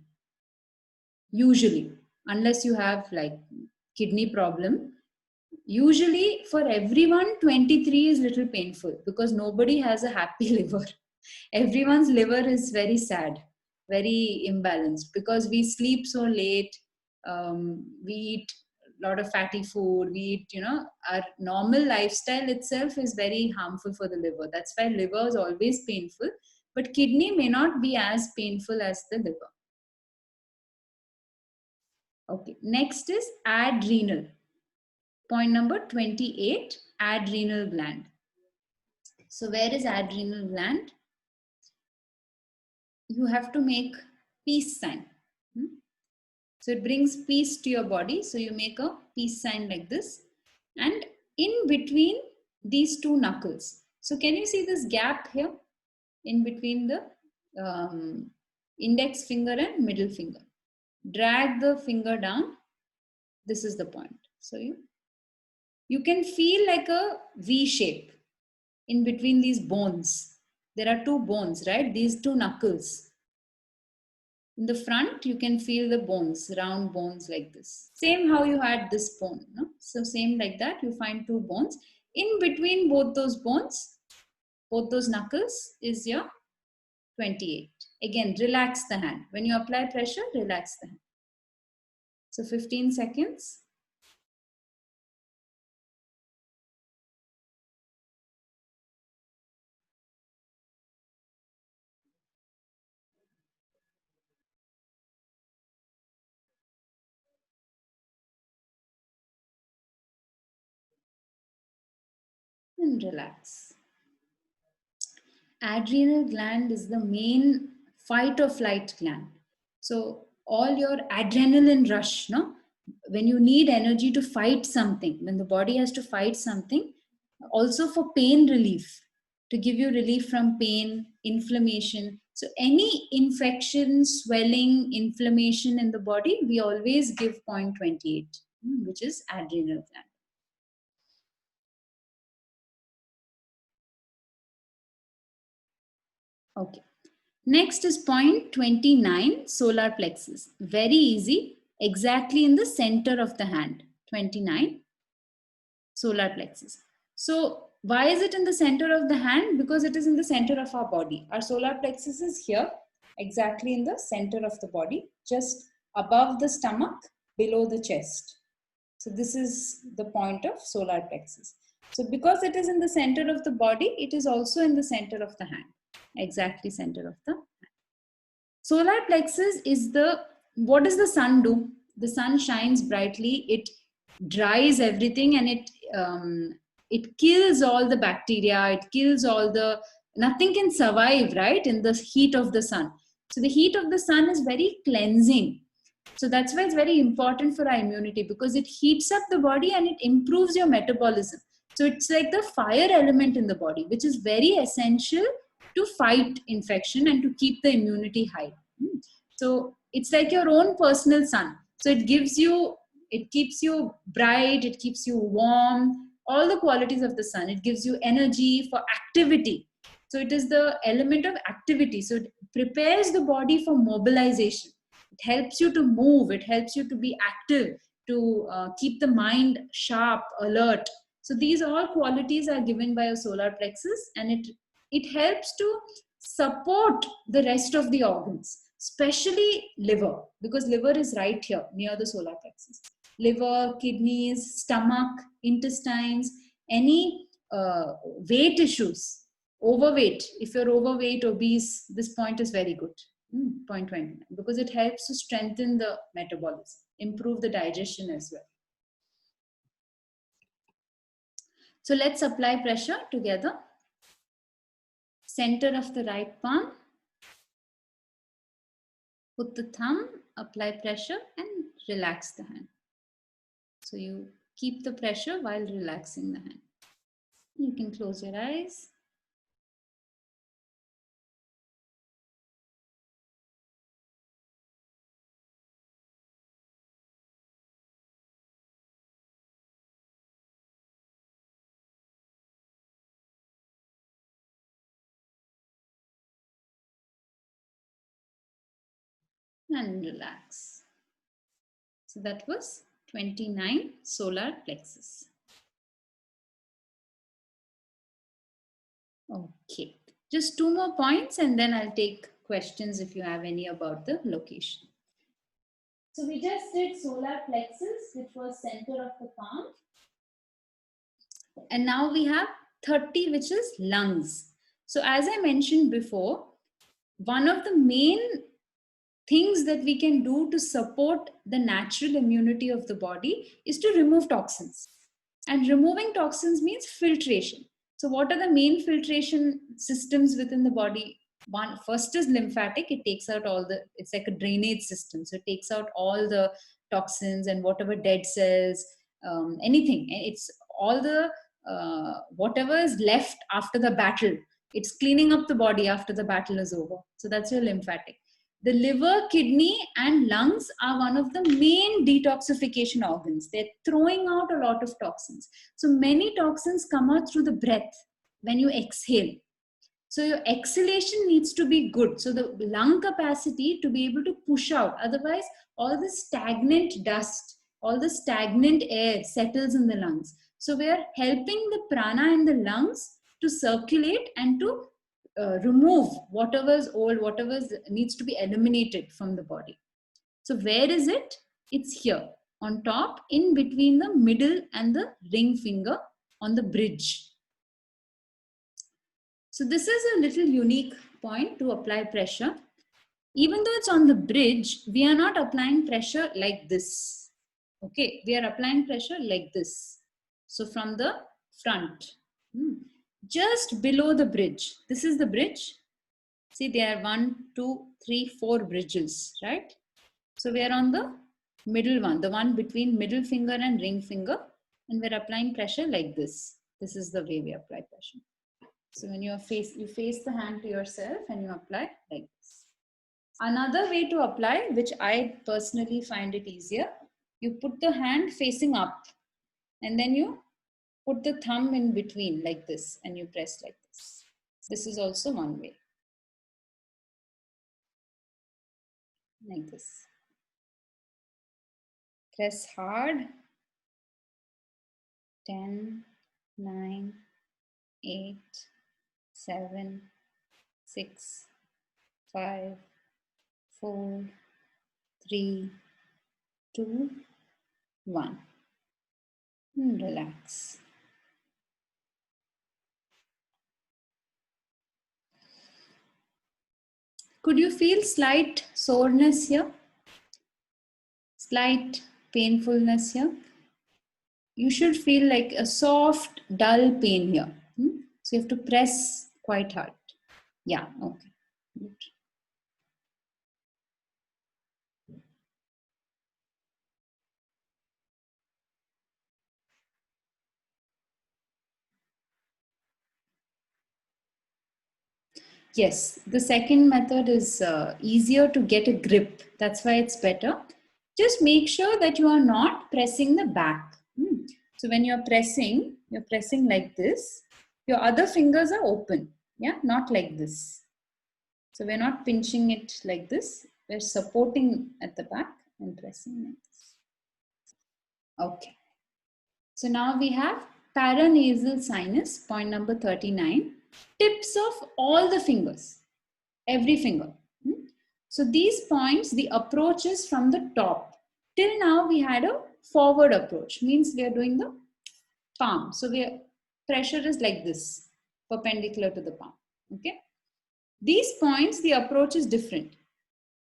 Usually, unless you have like kidney problem. Usually for everyone, 23 is little painful because nobody has a happy liver. Everyone's liver is very sad, very imbalanced because we sleep so late. We eat lot of fatty food, we eat, our normal lifestyle itself is very harmful for the liver. That's why liver is always painful. but kidney may not be as painful as the liver. Okay, next is adrenal. Point number 28, adrenal gland. So where is adrenal gland? You have to make peace sign. So it brings peace to your body. So you make a peace sign like this. And in between these two knuckles. So can you see this gap here? In between the index finger and middle finger. Drag the finger down. This is the point. So you can feel like a V shape in between these bones. There are two bones, right? These two knuckles. In the front, you can feel the bones, round bones like this. Same how you had this bone. No? So same like that, you find two bones. In between both those bones, both those knuckles is your 28. Again, relax the hand. When you apply pressure, relax the hand. So 15 seconds. And relax. Adrenal gland is the main fight or flight gland. So all your adrenaline rush, no? When you need energy to fight something, when the body has to fight something, also for pain relief, to give you relief from pain, inflammation. So any infection, swelling, inflammation in the body, we always give 0.28, which is adrenal gland. Okay. Next is point 29, solar plexus. Very easy, exactly in the center of the hand. 29, solar plexus. So why is it in the center of the hand? Because it is in the center of our body. Our solar plexus is here, exactly in the center of the body, just above the stomach, below the chest. So this is the point of solar plexus. So because it is in the center of the body, it is also in the center of the hand. Exactly center of the hand. Solar plexus is what does the sun do? The sun shines brightly, it dries everything, and it kills all the bacteria, it kills all nothing can survive, right, in the heat of the sun. So the heat of the sun is very cleansing. So that's why it's very important for our immunity, because it heats up the body and it improves your metabolism. So it's like the fire element in the body, which is very essential to fight infection and to keep the immunity high. So it's like your own personal sun. So it keeps you bright, it keeps you warm, all the qualities of the sun. It gives you energy for activity. So it is the element of activity. So it prepares the body for mobilization. It helps you to move, it helps you to be active, to keep the mind sharp, alert. So these all qualities are given by a solar plexus, and it helps to support the rest of the organs, especially liver, because liver is right here near the solar plexus. Liver, kidneys, stomach, intestines, any weight issues, overweight. If you're overweight, obese, this point is very good. 0.29, because it helps to strengthen the metabolism, improve the digestion as well. So let's apply pressure together. Center of the right palm. Put the thumb, apply pressure, and relax the hand. So you keep the pressure while relaxing the hand. You can close your eyes. And relax. So that was 29, solar plexus. Okay, just 2 more points and then I'll take questions if you have any about the location. So we just did solar plexus, which was center of the palm. And now we have 30, which is lungs. So as I mentioned before, one of the main things that we can do to support the natural immunity of the body is to remove toxins. And removing toxins means filtration. So, what are the main filtration systems within the body? One, first is lymphatic. It takes out all the, it's like a drainage system. So, it takes out all the toxins and whatever dead cells, anything. It's all the whatever is left after the battle. It's cleaning up the body after the battle is over. So, that's your lymphatic. The liver, kidney, and lungs are one of the main detoxification organs. They're throwing out a lot of toxins. So many toxins come out through the breath when you exhale. So your exhalation needs to be good. So the lung capacity to be able to push out. Otherwise, all the stagnant dust, all the stagnant air settles in the lungs. So we are helping the prana in the lungs to circulate and to remove whatever is old, whatever needs to be eliminated from the body. So where is it? It's here on top, in between the middle and the ring finger on the bridge. So this is a little unique point to apply pressure. Even though it's on the bridge, we are not applying pressure like this. Okay, we are applying pressure like this. So from the front, just below the bridge. This is the bridge. See, there are 1, 2, 3, 4 bridges, right? So we are on the middle one, the one between middle finger and ring finger, and we're applying pressure like this. This is the way we apply pressure. So when you face the hand to yourself and you apply like this. Another way to apply, which I personally find it easier, you put the hand facing up and then you put the thumb in between like this and you press like this. This is also one way. Like this. Press hard. 10, 9, 8, 7, 6, 5, 4, 3, 2, 1. And relax. Could you feel slight soreness here? Slight painfulness here? You should feel like a soft, dull pain here. So you have to press quite hard. Yeah, okay. Good. Yes, the second method is easier to get a grip. That's why it's better. Just make sure that you are not pressing the back. So when you're pressing like this. Your other fingers are open. Yeah, not like this. So we're not pinching it like this. We're supporting at the back and pressing like this. Okay. So now we have paranasal sinus, point number 39. Tips of all the fingers, every finger. So these points, the approach is from the top. Till now we had a forward approach, means we are doing the palm. So pressure is like this, perpendicular to the palm. Okay. These points, the approach is different.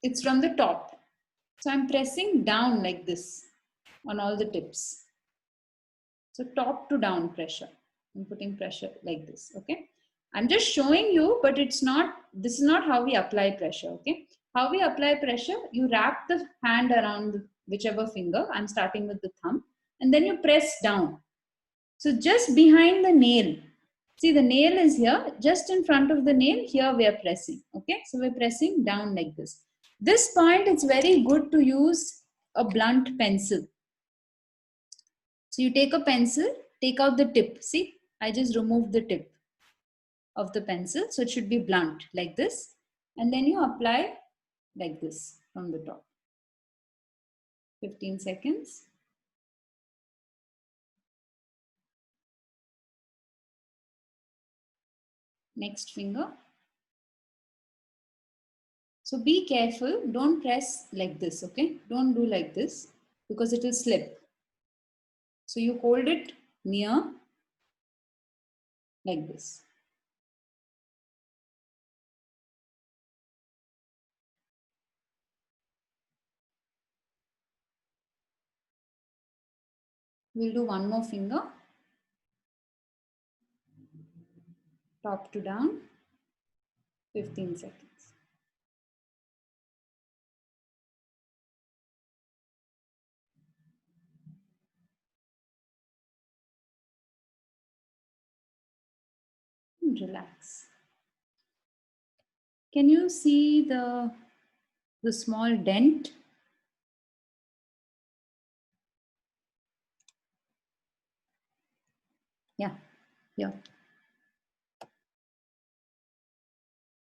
It's from the top. So I'm pressing down like this on all the tips. So top to down pressure. I'm putting pressure like this. Okay. I'm just showing you, but this is not how we apply pressure. Okay. How we apply pressure, you wrap the hand around whichever finger. I'm starting with the thumb, and then you press down. So just behind the nail. See, the nail is here, just in front of the nail. Here we are pressing. Okay. So we're pressing down like this. This point, it's very good to use a blunt pencil. So you take a pencil, take out the tip. See, I just removed the tip of the pencil. So it should be blunt like this. And then you apply like this from the top. 15 seconds. Next finger. So be careful. Don't press like this. Okay. Don't do like this because it will slip. So you hold it near like this. We'll do one more finger, top to down, 15 seconds. And relax. Can you see the small dent? Yeah, yeah.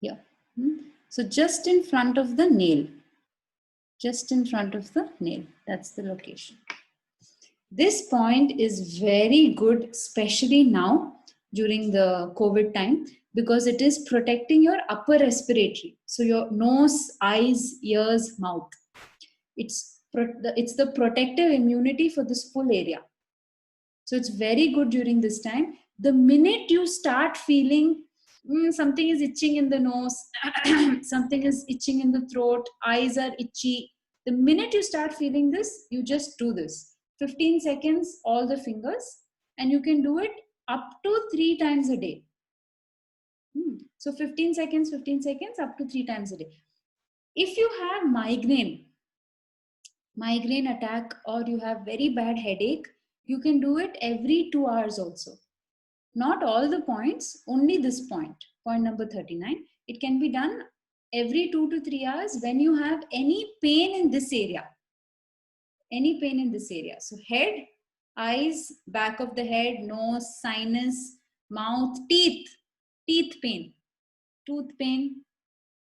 Yeah. So just in front of the nail, just in front of the nail, that's the location. This point is very good, especially now during the COVID time, because it is protecting your upper respiratory. So your nose, eyes, ears, mouth. It's the protective immunity for this full area. So it's very good during this time. The minute you start feeling something is itching in the nose, something is itching in the throat, eyes are itchy, the minute you start feeling this, you just do this. 15 seconds, all the fingers, and you can do it up to 3 times a day. So 15 seconds, up to 3 times a day. If you have migraine attack, or you have very bad headache, you can do it every 2 hours also. Not all the points, only this point number 39. It can be done every 2 to 3 hours when you have any pain in this area. Any pain in this area. So head, eyes, back of the head, nose, sinus, mouth, teeth pain, tooth pain,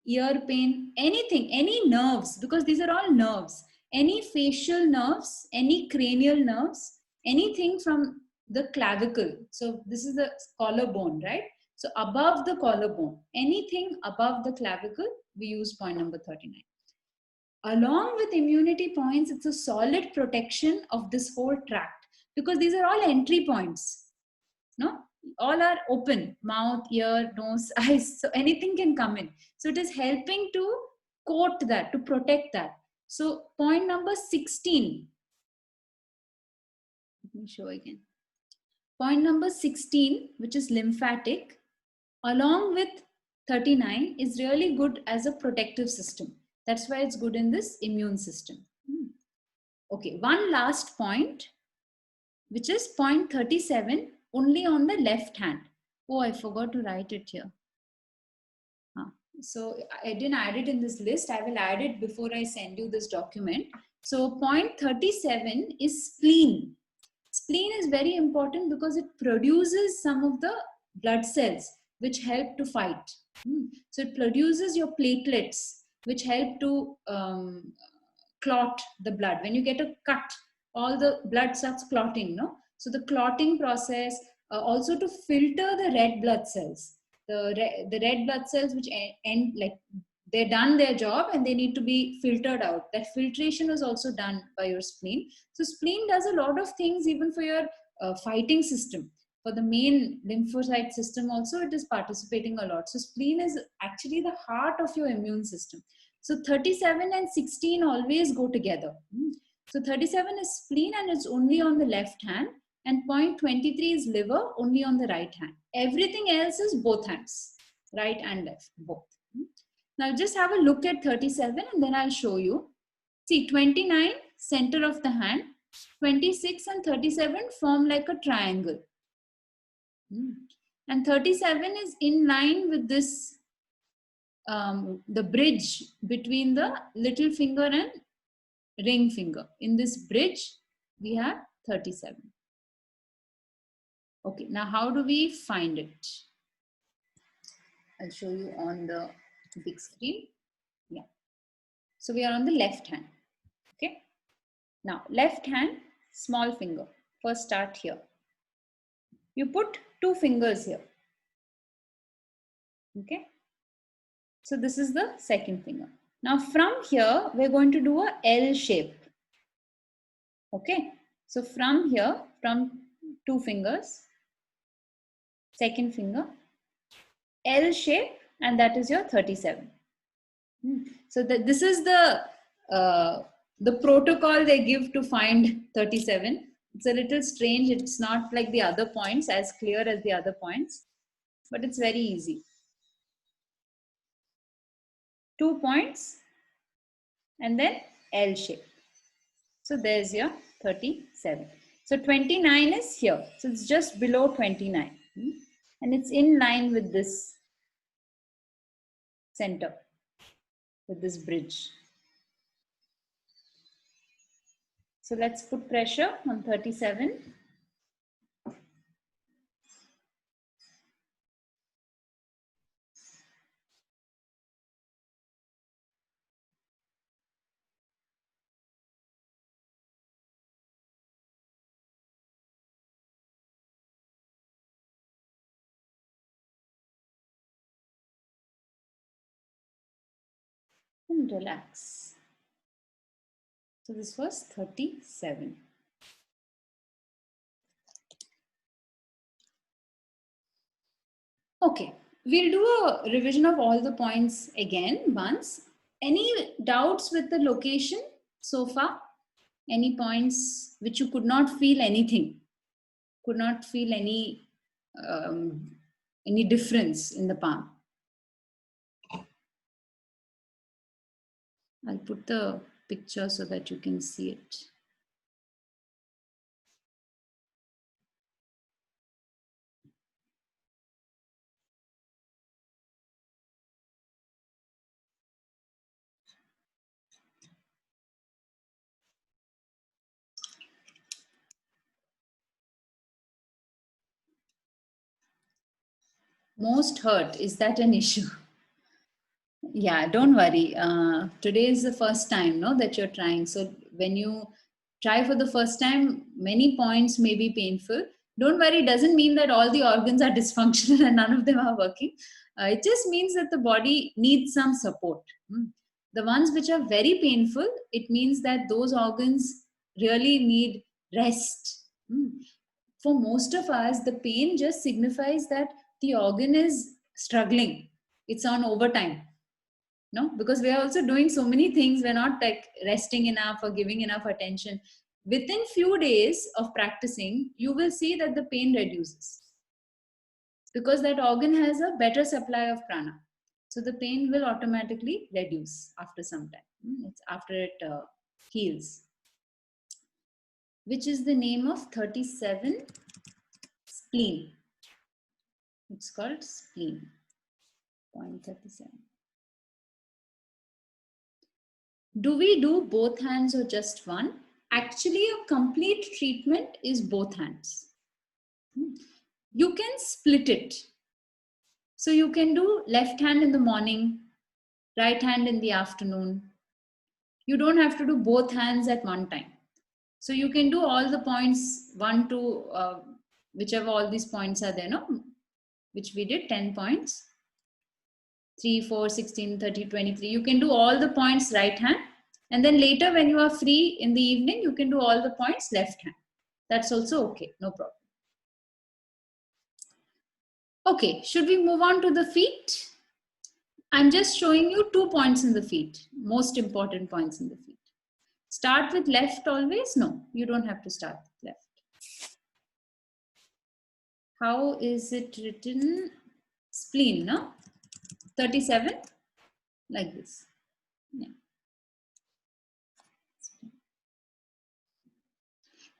ear pain, anything, any nerves, because these are all nerves. Any facial nerves, any cranial nerves, anything from the clavicle. So this is the collarbone, right? So above the collarbone, anything above the clavicle, we use point number 39. Along with immunity points, it's a solid protection of this whole tract, because these are all entry points. No? All are open, mouth, ear, nose, eyes, so anything can come in. So it is helping to coat that, to protect that. So point number 16, let me show again. Point number 16, which is lymphatic, along with 39, is really good as a protective system. That's why it's good in this immune system. Okay, one last point, which is point 37, only on the left hand. Oh, I forgot to write it here. So I didn't add it in this list. I will add it before I send you this document. So point 37 is spleen. Spleen is very important because it produces some of the blood cells which help to fight. So it produces your platelets which help to clot the blood. When you get a cut, all the blood starts clotting, no? So the clotting process, also to filter the red blood cells. The red blood cells which end like they're done their job and they need to be filtered out. That filtration is also done by your spleen. So spleen does a lot of things even for your fighting system. For the main lymphocyte system also, it is participating a lot. So spleen is actually the heart of your immune system. So 37 and 16 always go together. So 37 is spleen and it's only on the left hand. And point 23 is liver, only on the right hand. Everything else is both hands, right and left, both. Now just have a look at 37 and then I'll show you. See, 29, center of the hand. 26 and 37 form like a triangle. And 37 is in line with this, the bridge between the little finger and ring finger. In this bridge, we have 37. Okay, now how do we find it? I'll show you on the big screen. Yeah. So we are on the left hand. Okay. Now, left hand, small finger. First start here. You put 2 fingers here. Okay. So this is the second finger. Now from here, we're going to do a L shape. Okay. So from here, from 2 fingers, second finger, L shape, and that is your 37. So this is the protocol they give to find 37. It's a little strange. It's not like the other points, as clear as the other points, but it's very easy. 2 points and then L shape. So there's your 37. So 29 is here. So it's just below 29. And it's in line with this center, with this bridge. So let's put pressure on 37. And relax. So this was 37. Okay, we'll do a revision of all the points again once. Any doubts with the location so far? Any points which you could not feel anything? Could not feel any difference in the palm? I'll put the picture so that you can see it. Most hurt, is that an issue? Yeah, don't worry. Today is the first time, no, that you're trying. So when you try for the first time, many points may be painful. Don't worry, doesn't mean that all the organs are dysfunctional and none of them are working. It just means that the body needs some support. The ones which are very painful, it means that those organs really need rest. For most of us, the pain just signifies that the organ is struggling. It's on overtime. No, because we are also doing so many things. We're not like resting enough or giving enough attention. Within few days of practicing, you will see that the pain reduces because that organ has a better supply of prana. So the pain will automatically reduce after some time. It's after it heals. Which is the name of 37? Spleen. It's called spleen. Point 37. Do we do both hands or just one? Actually, a complete treatment is both hands. You can split it. So you can do left hand in the morning, right hand in the afternoon. You don't have to do both hands at one time. So you can do all the points 1 to whichever all these points are there, no? Which we did 10 points. 3, 4, 16, 30, 23. You can do all the points right hand. And then later when you are free in the evening, you can do all the points left hand. That's also okay, no problem. Okay, should we move on to the feet? I'm just showing you 2 points in the feet, most important points in the feet. Start with left always? No, you don't have to start with left. How is it written? Spleen, no? 37, like this. Yeah.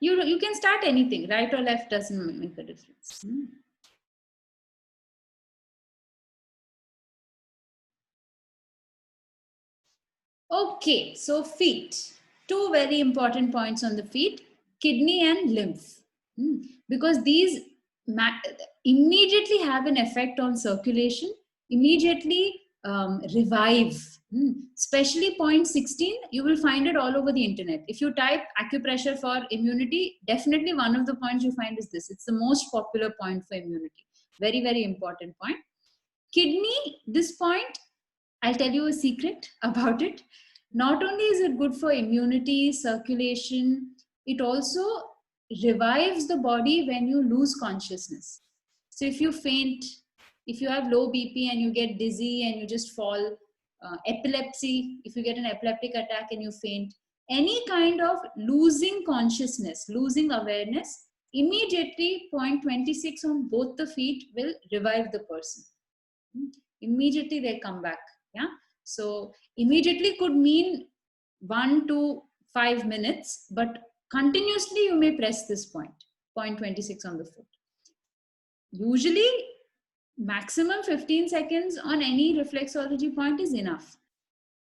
You can start anything, right or left doesn't make a difference. Okay, so feet. 2 very important points on the feet, kidney and lymph. Because these immediately have an effect on circulation, immediately revive. Especially point 16, you will find it all over the internet. If you type acupressure for immunity, definitely one of the points you find is this. It's the most popular point for immunity. Very, very important point. Kidney, this point, I'll tell you a secret about it. Not only is it good for immunity, circulation, it also revives the body when you lose consciousness. So if you faint, if you have low BP and you get dizzy and you just fall, epilepsy, if you get an epileptic attack and you faint, any kind of losing consciousness, losing awareness, immediately 0.26 on both the feet will revive the person. Immediately they come back. Yeah. So immediately could mean 1 to 5 minutes, but continuously you may press this point, 0.26 on the foot. Usually maximum 15 seconds on any reflexology point is enough.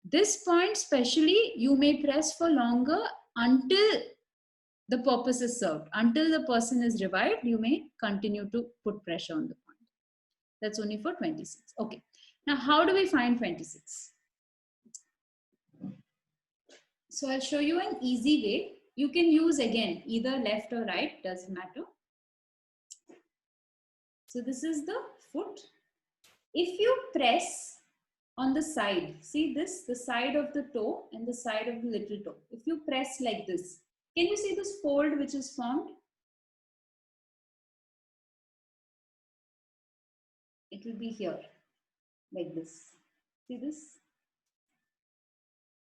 This point specially you may press for longer until the purpose is served. Until the person is revived, you may continue to put pressure on the point. That's only for 26. Okay. Now, how do we find 26? So I'll show you an easy way. You can use again either left or right, doesn't matter. So this is the foot. If you press on the side, see this, the side of the toe and the side of the little toe. If you press like this, can you see this fold which is formed? It will be here, like this. See this?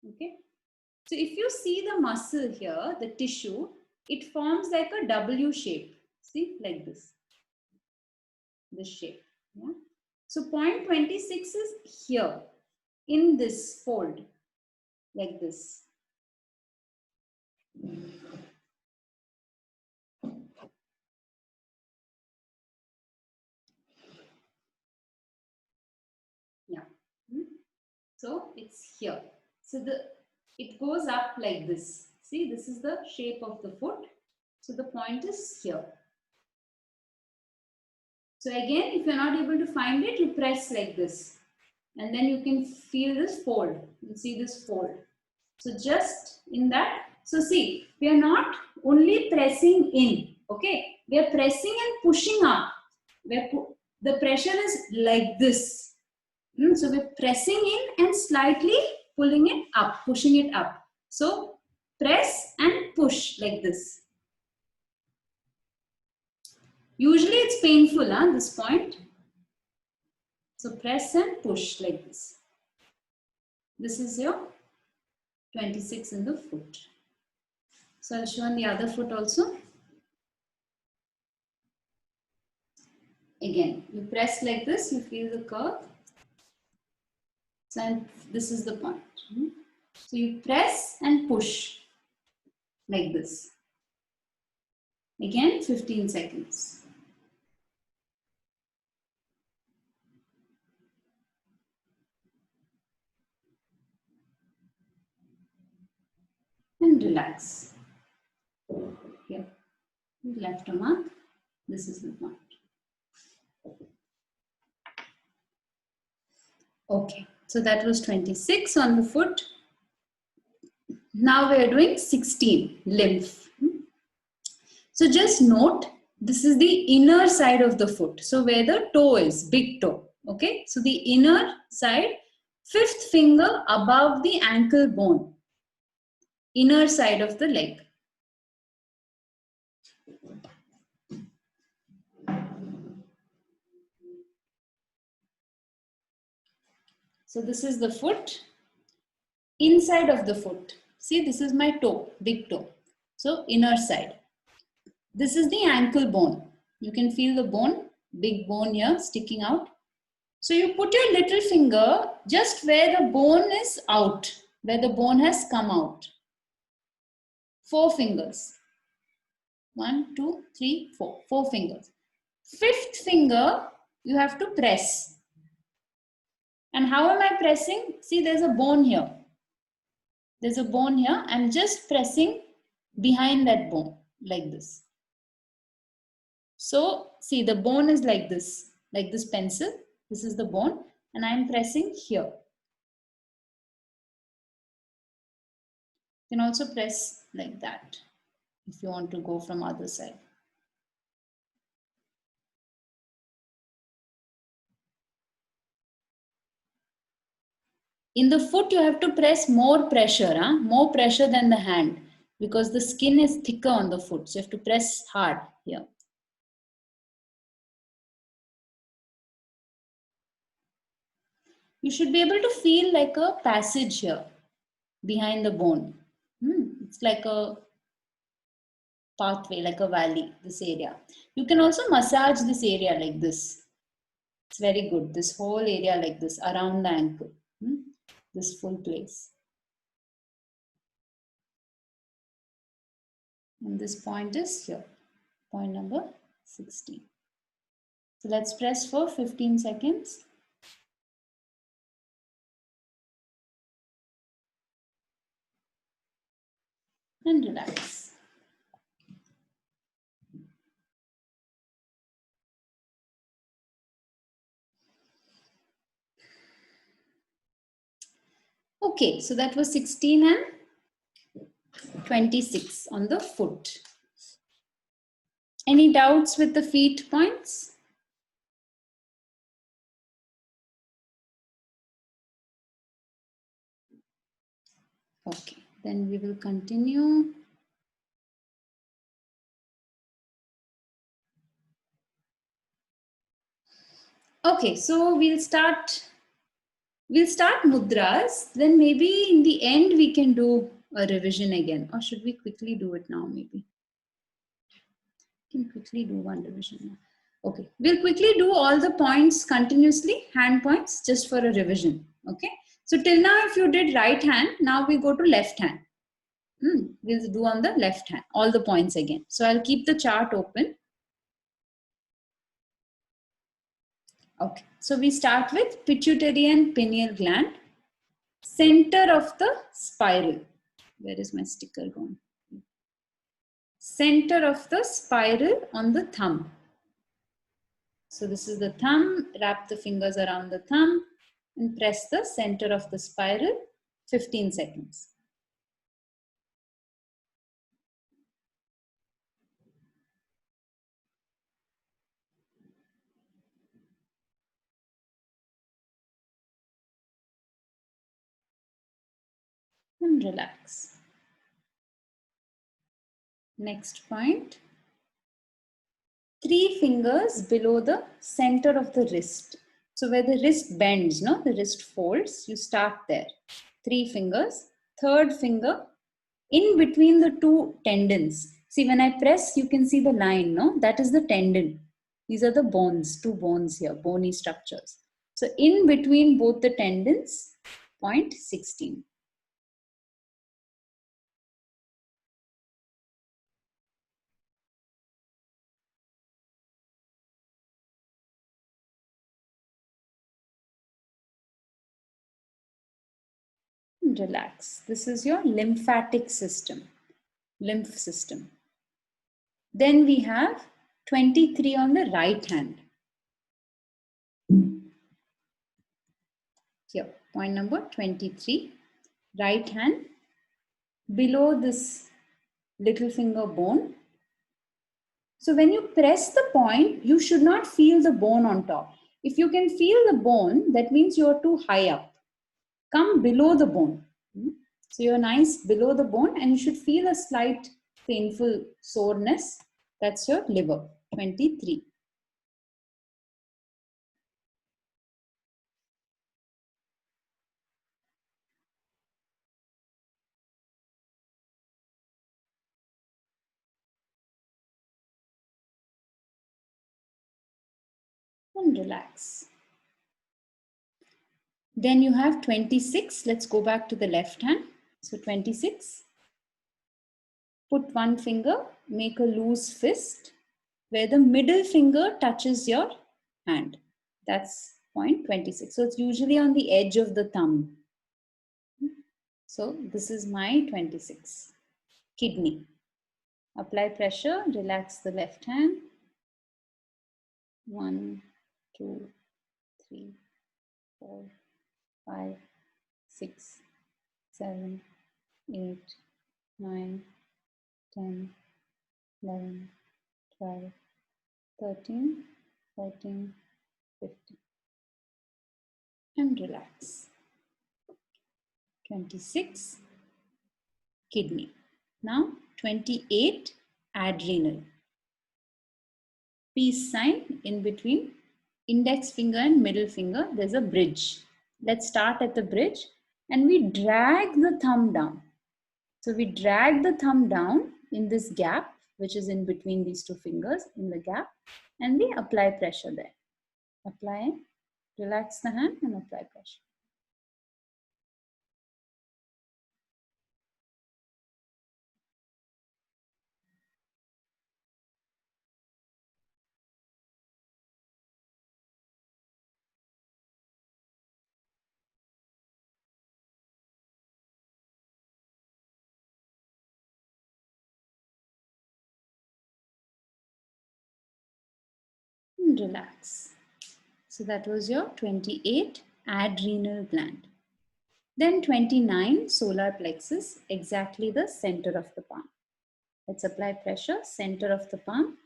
Okay. So if you see the muscle here, the tissue, it forms like a W shape. See, like this. This shape. Yeah. So 0.26 is here, in this fold, like this. Yeah. So it's here. So it goes up like this. See, this is the shape of the foot. So the point is here. So again, if you're not able to find it, you press like this. And then you can feel this fold. You see this fold. So just in that, so see, we are not only pressing in, okay? We are pressing and pushing up. The pressure is like this. So we're pressing in and slightly pulling it up, pushing it up. So press and push like this. Usually it's painful, this point. So press and push like this. This is your 26 in the foot. So I'll show on the other foot also. Again, you press like this, you feel the curve. So this is the point. So you press and push like this. Again, 15 seconds. And relax. Here, left arm up. This is the point. Okay, so that was 26 on the foot. Now we are doing 16, lymph. So just note, this is the inner side of the foot. So where the toe is, big toe. Okay, so the inner side, fifth finger above the ankle bone. Inner side of the leg. So this is the foot. Inside of the foot. See, this is my toe, big toe. So inner side. This is the ankle bone. You can feel the bone, big bone here sticking out. So you put your little finger just where the bone is out, where the bone has come out. 4 fingers. 1, 2, 3, 4. 4 fingers. Fifth finger, you have to press. And how am I pressing? See, there's a bone here. There's a bone here. I'm just pressing behind that bone, like this. So, see, the bone is like this pencil. This is the bone. And I'm pressing here. You can also press like that if you want to go from other side. In the foot, you have to press more pressure than the hand, because the skin is thicker on the foot. So you have to press hard here. You should be able to feel like a passage here behind the bone. It's like a pathway, like a valley, this area. You can also massage this area like this. It's very good. This whole area like this, around the ankle. This full place. And this point is here. Point number 16. So let's press for 15 seconds. And relax. Okay, so that was 16 and 26 on the foot. Any doubts with the feet points? Okay, then we will continue. Okay, so we'll start mudras, then maybe in the end we can do a revision again. Or should we quickly do it now maybe? We can quickly do one revision now. Okay, we'll quickly do all the points continuously, hand points, just for a revision. Okay, so till now if you did right hand, now we go to left hand. We'll do on the left hand, all the points again. So I'll keep the chart open. Okay, so we start with pituitary and pineal gland, center of the spiral. Where is my sticker gone? Center of the spiral on the thumb. So this is the thumb, wrap the fingers around the thumb and press the center of the spiral 15 seconds. And relax. Next point. 3 fingers below the center of the wrist. So where the wrist bends, no, the wrist folds, you start there. 3 fingers. Third finger in between the 2 tendons. See, when I press, you can see the line, no? That is the tendon. These are the bones, 2 bones here, bony structures. So in between both the tendons, point 16. And relax. This is your lymphatic system, lymph system. Then we have 23 on the right hand. Here, point number 23, right hand, below this little finger bone. So when you press the point, you should not feel the bone on top. If you can feel the bone, that means you're too high up. Come below the bone. So you're nice below the bone and you should feel a slight painful soreness. That's your liver, 23. And relax. Then you have 26. Let's go back to the left hand. So 26. Put one finger, make a loose fist where the middle finger touches your hand. That's point 26. So it's usually on the edge of the thumb. So this is my 26. Kidney. Apply pressure, relax the left hand. 1, 2, 3, 4, 5, 6, 7, 8, 9, 10, 11, 12, 13, 14, 15. And relax. 26, kidney. Now 28, adrenal. Peace sign in between index finger and middle finger. There's a bridge. Let's start at the bridge and we drag the thumb down. So we drag the thumb down in this gap, which is in between these two fingers in the gap, and we apply pressure there. Apply, relax the hand and apply pressure. And relax. So that was your 28 adrenal gland. Then 29 solar plexus, exactly the center of the palm. Let's apply pressure, center of the palm.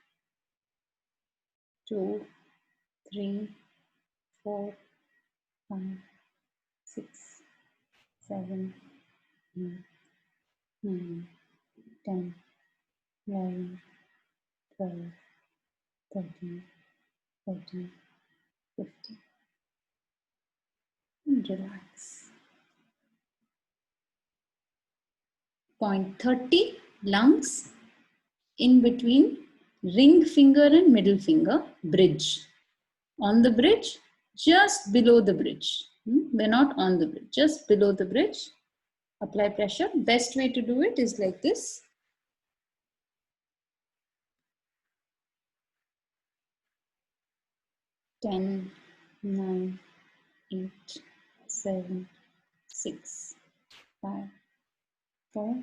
2, 3, 4, 5, 6, 7, 8, 9, 10, 11, 12, 13, 14, 15. And relax. Point 30, lungs, in between ring finger and middle finger, bridge. On the bridge, just below the bridge. We're not on the bridge, just below the bridge. Apply pressure. Best way to do it is like this. Ten, 9, 8, 7, 6, 5, 4,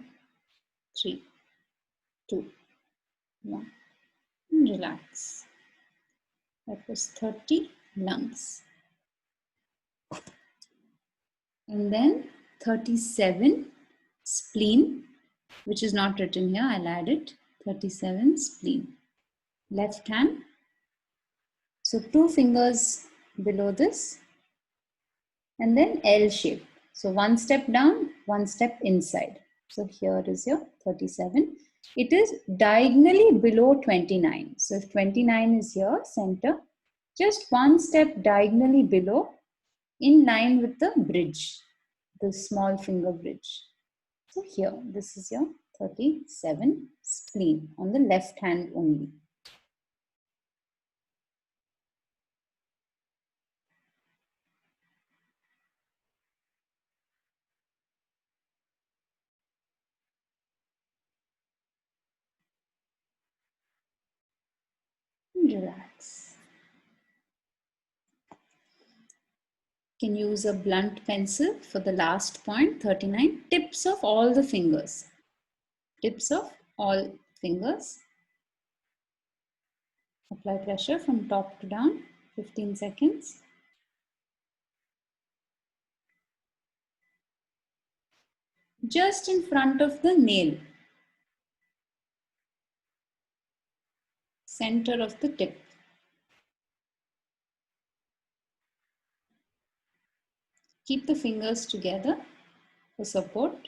3, 2, 1. And relax. That was 30 lungs. And then 37 spleen, which is not written here, I'll add it. 37 spleen. Left hand. So 2 fingers below this. And then L shape. So 1 step down, 1 step inside. So here is your 37. It is diagonally below 29. So if 29 is here, center, just 1 step diagonally below, in line with the bridge, the small finger bridge. So here, this is your 37 spleen on the left hand only. Relax. Can use a blunt pencil for the last point, 39. Tips of all the fingers. Tips of all fingers. Apply pressure from top to down, 15 seconds. Just in front of the nail. Center of the tip. Keep the fingers together for support.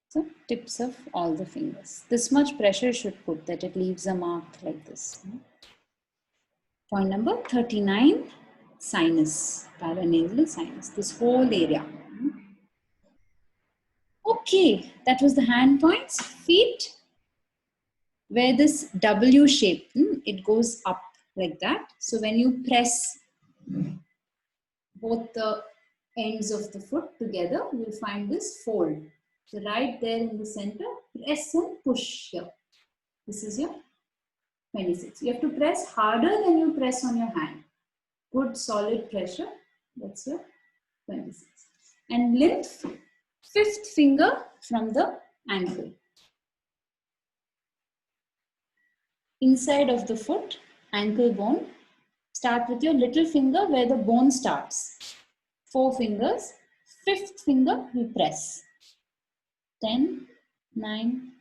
So tips of all the fingers. This much pressure should put that it leaves a mark like this. Point number 39, sinus, paranasal sinus, this whole area. Okay, that was the hand points. Feet, where this W shape, it goes up like that. So when you press both the ends of the foot together, you'll find this fold. So right there in the center, press and push here. This is your 26. You have to press harder than you press on your hand. Good solid pressure. That's your 26. And length, 5th finger from the ankle. Inside of the foot, ankle bone. Start with your little finger where the bone starts. 4 fingers. 5th finger, you press. 10, 9,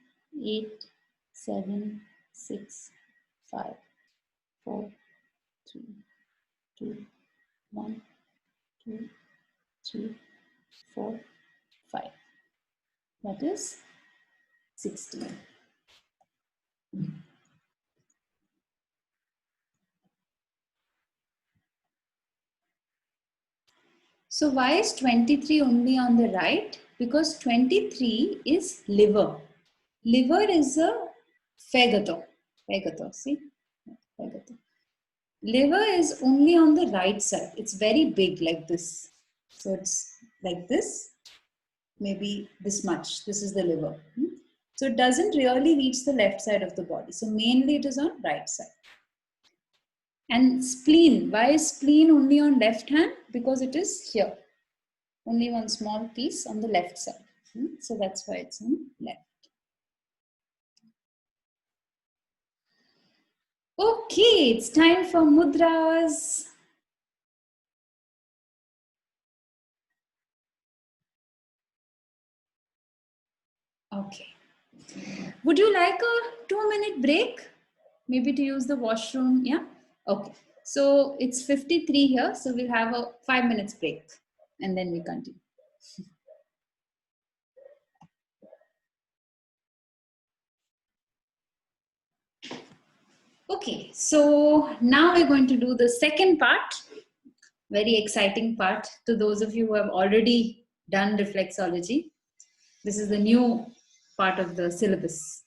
8, 7, 6, 5, 4, 3, 2, 1, 2, 3, 4, 5. That is 60. So why is 23 only on the right? Because 23 is liver. Liver is a fegato. Fegato, see? Fegato. Liver is only on the right side. It's very big like this. So it's like this, maybe this much. This is the liver. So it doesn't really reach the left side of the body. So mainly it is on right side. And spleen, why is spleen only on left hand? Because it is here. Only one small piece on the left side. So that's why it's on left. Okay, it's time for mudras. Okay. Would you like a 2-minute break? Maybe to use the washroom, yeah? Okay. So it's 53 here, so we'll have a 5 minutes break and then we continue. Okay, so now we're going to do the second part, very exciting part to those of you who have already done reflexology. This is the new part of the syllabus.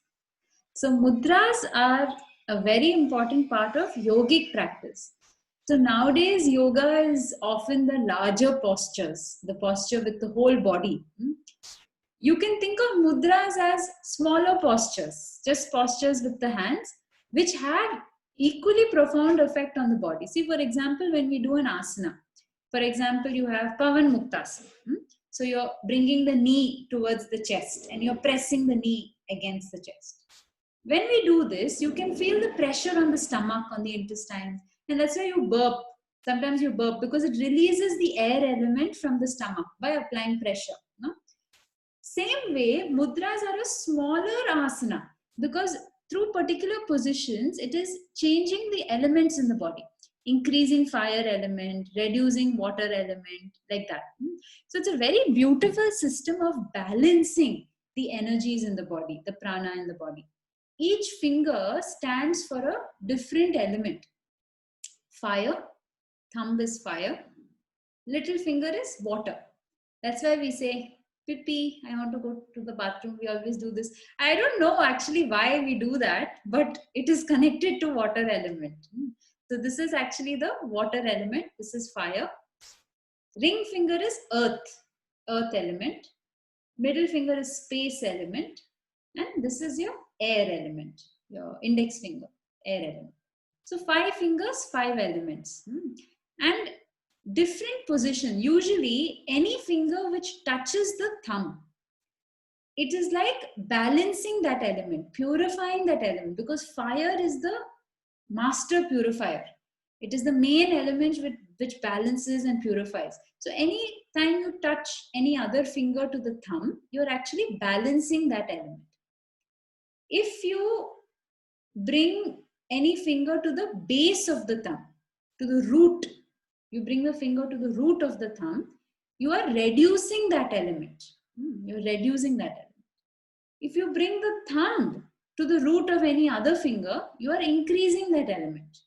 So mudras are a very important part of yogic practice. So nowadays yoga is often the larger postures, the posture with the whole body. You can think of mudras as smaller postures, just postures with the hands, which have equally profound effect on the body. See, for example, when we do an asana, for example, you have Pavan Muktasana. So you're bringing the knee towards the chest and you're pressing the knee against the chest. When we do this, you can feel the pressure on the stomach, on the intestines, and that's why you burp. Sometimes you burp because it releases the air element from the stomach by applying pressure. No? Same way, mudras are a smaller asana because through particular positions, it is changing the elements in the body, increasing fire element, reducing water element, like that. So it's a very beautiful system of balancing the energies in the body, the prana in the body. Each finger stands for a different element. Fire, thumb is fire, little finger is water. That's why we say, Pippi, I want to go to the bathroom. We always do this. I don't know actually why we do that, but it is connected to water element. So this is actually the water element. This is fire. Ring finger is earth element. Middle finger is space element. And this is your air element, your index finger, air element. So 5 fingers, 5 elements. And different position. Usually any finger which touches the thumb, it is like balancing that element, purifying that element, because fire is the master purifier. It is the main element which balances and purifies. So any time you touch any other finger to the thumb, you're actually balancing that element. If you bring any finger to the base of the thumb, to the root, you bring the finger to the root of the thumb, you are reducing that element. You're reducing that element. If you bring the thumb to the root of any other finger, you are increasing that element.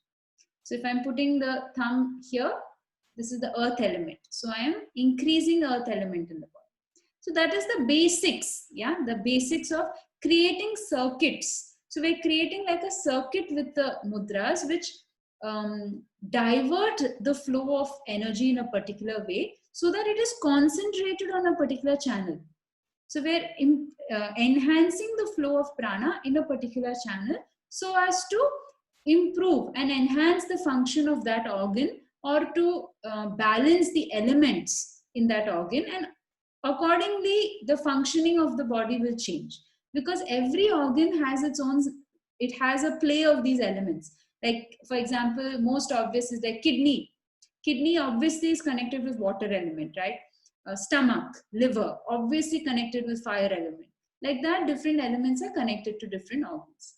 So if I'm putting the thumb here, this is the earth element. So I am increasing the earth element in the body. So that is the basics, yeah, the basics of creating circuits. So we're creating like a circuit with the mudras, which divert the flow of energy in a particular way so that it is concentrated on a particular channel. So we're enhancing the flow of prana in a particular channel so as to improve and enhance the function of that organ, or to balance the elements in that organ, and accordingly the functioning of the body will change, because every organ has its own, it has a play of these elements. Like for example, most obvious is like kidney. Kidney obviously is connected with water element, right? Stomach, liver, obviously connected with fire element. Like that, different elements are connected to different organs.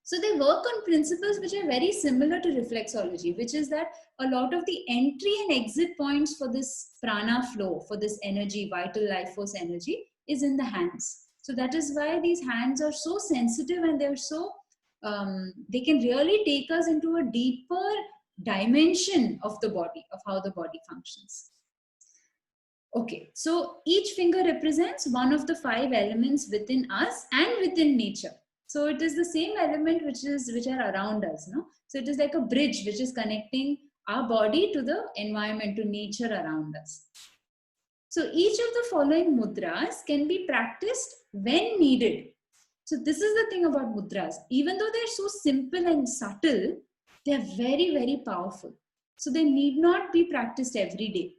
So they work on principles which are very similar to reflexology, which is that a lot of the entry and exit points for this prana flow, for this energy, vital life force energy, is in the hands. So that is why these hands are so sensitive, and they're so, they can really take us into a deeper dimension of the body, of how the body functions. Okay, so each finger represents one of the 5 elements within us and within nature. So it is the same element which are around us, no? So it is like a bridge which is connecting our body to the environment, to nature around us. So each of the following mudras can be practiced when needed. So this is the thing about mudras. Even though they're so simple and subtle, they're very, very powerful. So they need not be practiced every day.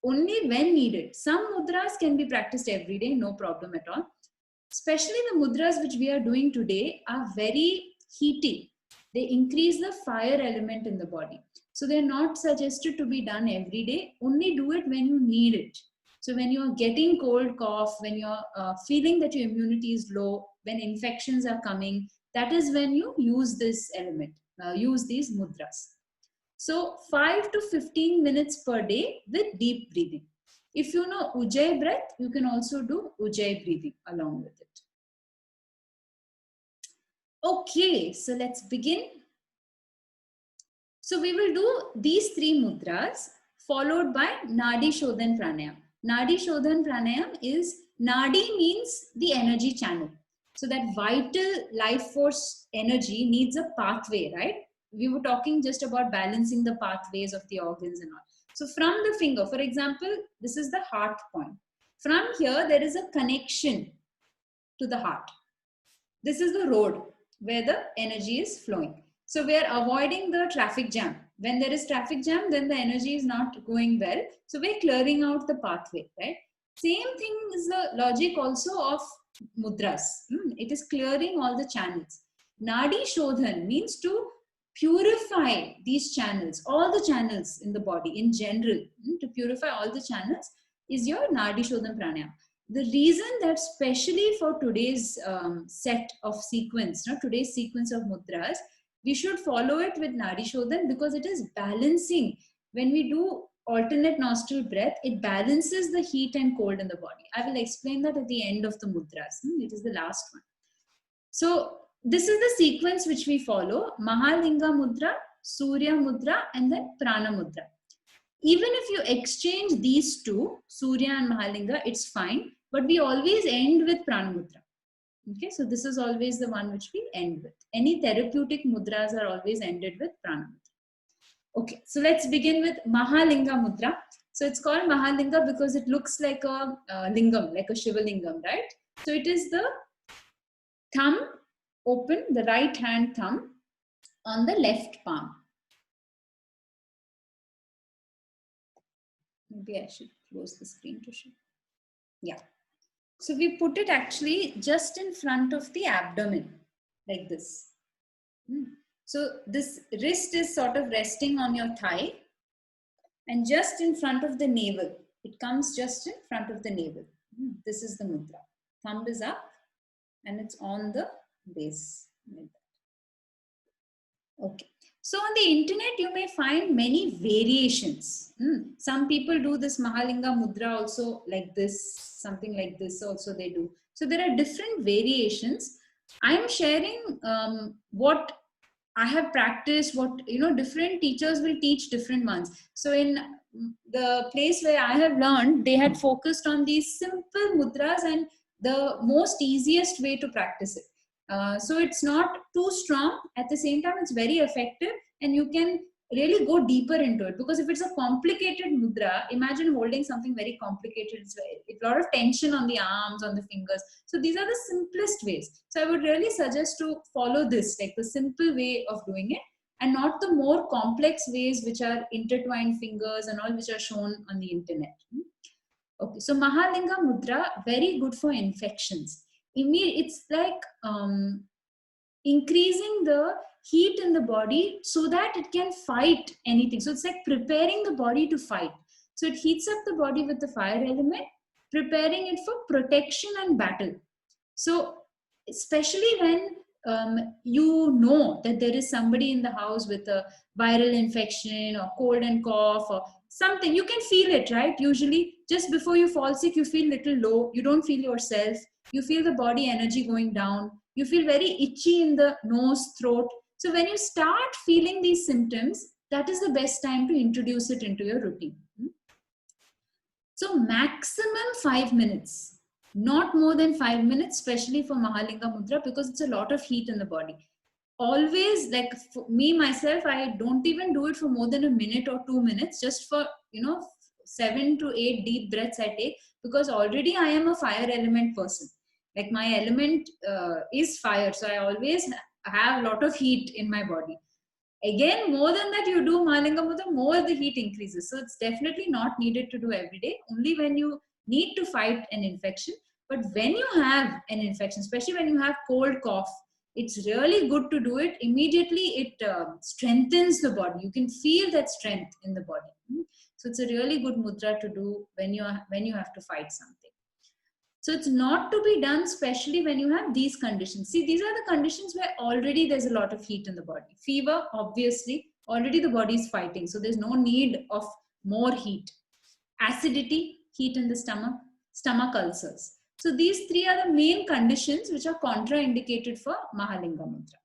Only when needed. Some mudras can be practiced every day, no problem at all. Especially the mudras which we are doing today are very heaty. They increase the fire element in the body. So they're not suggested to be done every day. Only do it when you need it. So when you're getting cold, cough, when you're feeling that your immunity is low, when infections are coming, that is when you use this element, use these mudras. So 5 to 15 minutes per day with deep breathing. If you know Ujjayi breath, you can also do Ujjayi breathing along with it. Okay, so let's begin. So we will do these 3 mudras followed by Nadi Shodhan Pranayam. Nadi Shodhan Pranayam is, Nadi means the energy channel. So that vital life force energy needs a pathway, right? We were talking just about balancing the pathways of the organs and all. So from the finger, for example, this is the heart point. From here, there is a connection to the heart. This is the road where the energy is flowing. So we are avoiding the traffic jam. When there is traffic jam, then the energy is not going well. So we're clearing out the pathway, right? Same thing is the logic also of mudras. It is clearing all the channels. Nadi Shodhan means to purify these channels, all the channels in the body in general. To purify all the channels is your Nadi Shodhan Pranayam. The reason that specially for today's set of sequence, today's sequence of mudras, we should follow it with Nadi Shodhan because it is balancing. When we do alternate nostril breath, it balances the heat and cold in the body. I will explain that at the end of the mudras. It is the last one. So this is the sequence which we follow: Mahalinga Mudra, Surya Mudra, and then Prana Mudra. Even if you exchange these two, Surya and Mahalinga, it's fine. But we always end with Prana Mudra. Okay, so this is always the one which we end with. Any therapeutic mudras are always ended with Prana Mudra. Okay, so let's begin with Mahalinga Mudra. So it's called Mahalinga because it looks like a lingam, like a Shiva lingam, right? So it is the thumb open, the right hand thumb on the left palm. Maybe I should close the screen to show. Yeah. So we put it actually just in front of the abdomen, like this. So this wrist is sort of resting on your thigh and just in front of the navel. It comes just in front of the navel. This is the mudra. Thumb is up and it's on the base. Okay. So on the internet, you may find many variations. Some people do this Mahalinga Mudra also like this, something like this also they do. So there are different variations. I am sharing what I have practiced, what, different teachers will teach different ones. So in the place where I have learned, they had focused on these simple mudras and the most easiest way to practice it. So it's not too strong. At the same time, it's very effective and you can really go deeper into it. Because if it's a complicated mudra, imagine holding something very complicated. It's a lot of tension on the arms, on the fingers. So these are the simplest ways. So I would really suggest to follow this, like the simple way of doing it, and not the more complex ways which are intertwined fingers and all which are shown on the internet. Okay, so Mahalinga Mudra, very good for infections. It's like increasing the heat in the body so that it can fight anything. So it's like preparing the body to fight. So it heats up the body with the fire element, preparing it for protection and battle. So especially when you know that there is somebody in the house with a viral infection or cold and cough or something, you can feel it, right? Usually. just before you fall sick, you feel little low, you don't feel yourself, you feel the body energy going down, you feel very itchy in the nose, throat. So when you start feeling these symptoms, that is the best time to introduce it into your routine. So maximum 5 minutes, not more than 5 minutes, especially for Mahalinga Mudra, because it's a lot of heat in the body. Always, like for me myself, I don't even do it for more than a minute or 2 minutes, just for 7 to 8 deep breaths I take, because already I am a fire element person. Like my element is fire, so I always have a lot of heat in my body. Again, more than that you do Mahalinga Mudra, more the heat increases. So it's definitely not needed to do every day, only when you need to fight an infection. But when you have an infection, especially when you have cold cough, it's really good to do it. Immediately it strengthens the body. You can feel that strength in the body. So it's a really good mudra to do when you have to fight something. So it's not to be done, especially when you have these conditions. See, these are the conditions where already there's a lot of heat in the body. Fever, obviously, already the body is fighting. So there's no need of more heat. Acidity, heat in the stomach ulcers. So these three are the main conditions which are contraindicated for Mahalinga Mudra.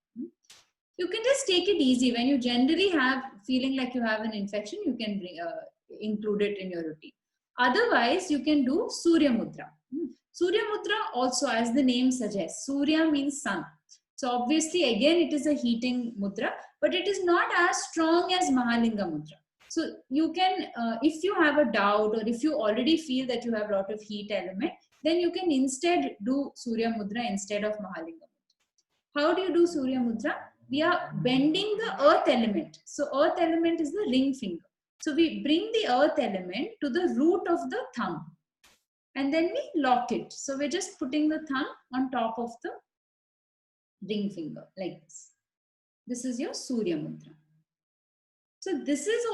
You can just take it easy. When you generally have feeling like you have an infection, you can include it in your routine. Otherwise, you can do Surya Mudra. Surya Mudra also, as the name suggests, Surya means sun. So obviously, again, it is a heating mudra, but it is not as strong as Mahalinga Mudra. So you can, if you have a doubt, or if you already feel that you have a lot of heat element, then you can instead do Surya Mudra instead of Mahalinga Mudra. How do you do Surya Mudra? We are bending the earth element. So earth element is the ring finger. So we bring the earth element to the root of the thumb. And then we lock it. So we're just putting the thumb on top of the ring finger like this. This is your Surya Mudra. So this is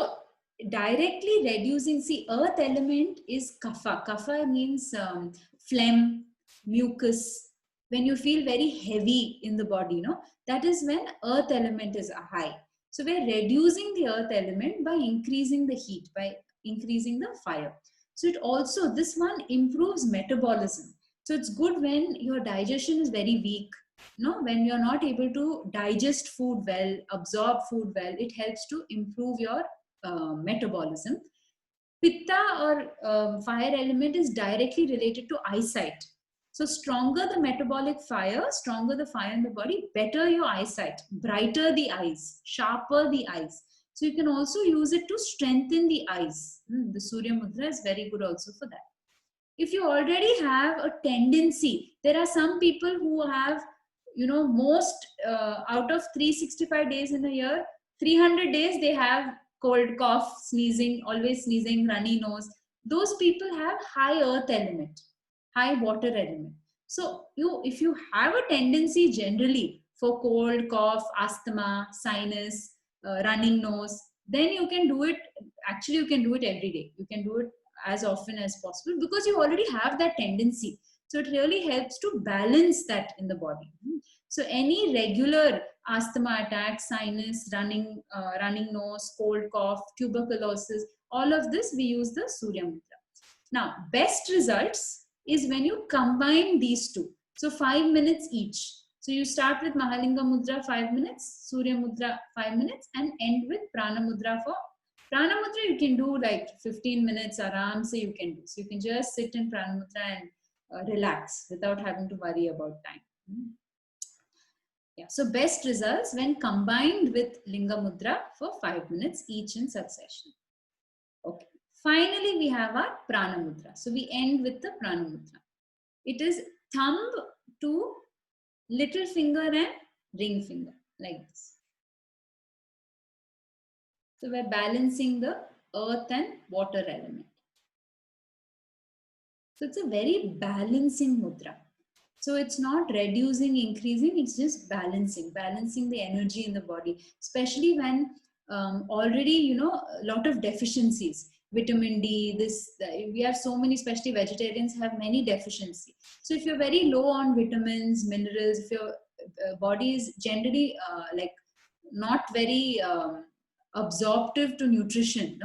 directly reducing. See, earth element is kapha. Kapha means phlegm, mucus. When you feel very heavy in the body, that is when earth element is high. So we're reducing the earth element by increasing the heat, by increasing the fire. So it also, this one improves metabolism. So it's good when your digestion is very weak. When you're not able to digest food well, absorb food well, it helps to improve your metabolism. Pitta or fire element is directly related to eyesight. So stronger the metabolic fire, stronger the fire in the body, better your eyesight, brighter the eyes, sharper the eyes. So you can also use it to strengthen the eyes. The Surya Mudra is very good also for that. If you already have a tendency, there are some people who have, most out of 365 days in a year, 300 days they have cold, cough, sneezing, always sneezing, runny nose. Those people have high earth element, high water element. So if you have a tendency generally for cold, cough, asthma, sinus, running nose, then you can do it. Actually, you can do it every day. You can do it as often as possible because you already have that tendency. So it really helps to balance that in the body. So any regular asthma attack, sinus, running nose, cold cough, tuberculosis, all of this we use the Surya Mudra. Now, best results is when you combine these two. So 5 minutes each. So you start with Mahalinga Mudra 5 minutes, Surya Mudra 5 minutes, and end with Prana Mudra. For Prana Mudra, you can do like 15 minutes aram se you can do. So you can just sit in Prana Mudra and relax without having to worry about time. Yeah. So best results when combined with Linga Mudra for 5 minutes each in succession. Okay. Finally, we have our Prana Mudra. So we end with the Prana Mudra. It is thumb to little finger and ring finger like this. So we're balancing the earth and water element. So it's a very balancing mudra. So it's not reducing, increasing, it's just balancing the energy in the body, especially when already, a lot of deficiencies. Vitamin D, we have so many, especially vegetarians have many deficiencies. So if you're very low on vitamins, minerals, if your body is generally like not very absorptive to nutrition,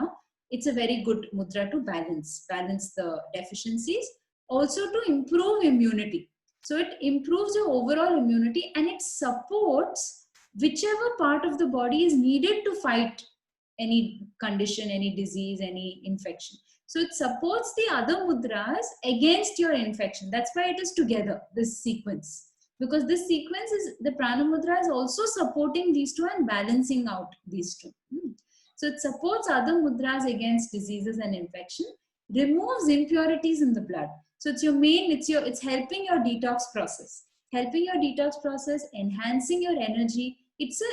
it's a very good mudra to balance the deficiencies, also to improve immunity. So it improves your overall immunity and it supports whichever part of the body is needed to fight any condition, any disease, any infection. So it supports the other mudras against your infection. That's why it is together, this sequence. Because this sequence is, the prana mudra is also supporting these two and balancing out these two. So it supports other mudras against diseases and infection, removes impurities in the blood. So it's your main, it's helping your detox process. Helping your detox process, enhancing your energy. It's a,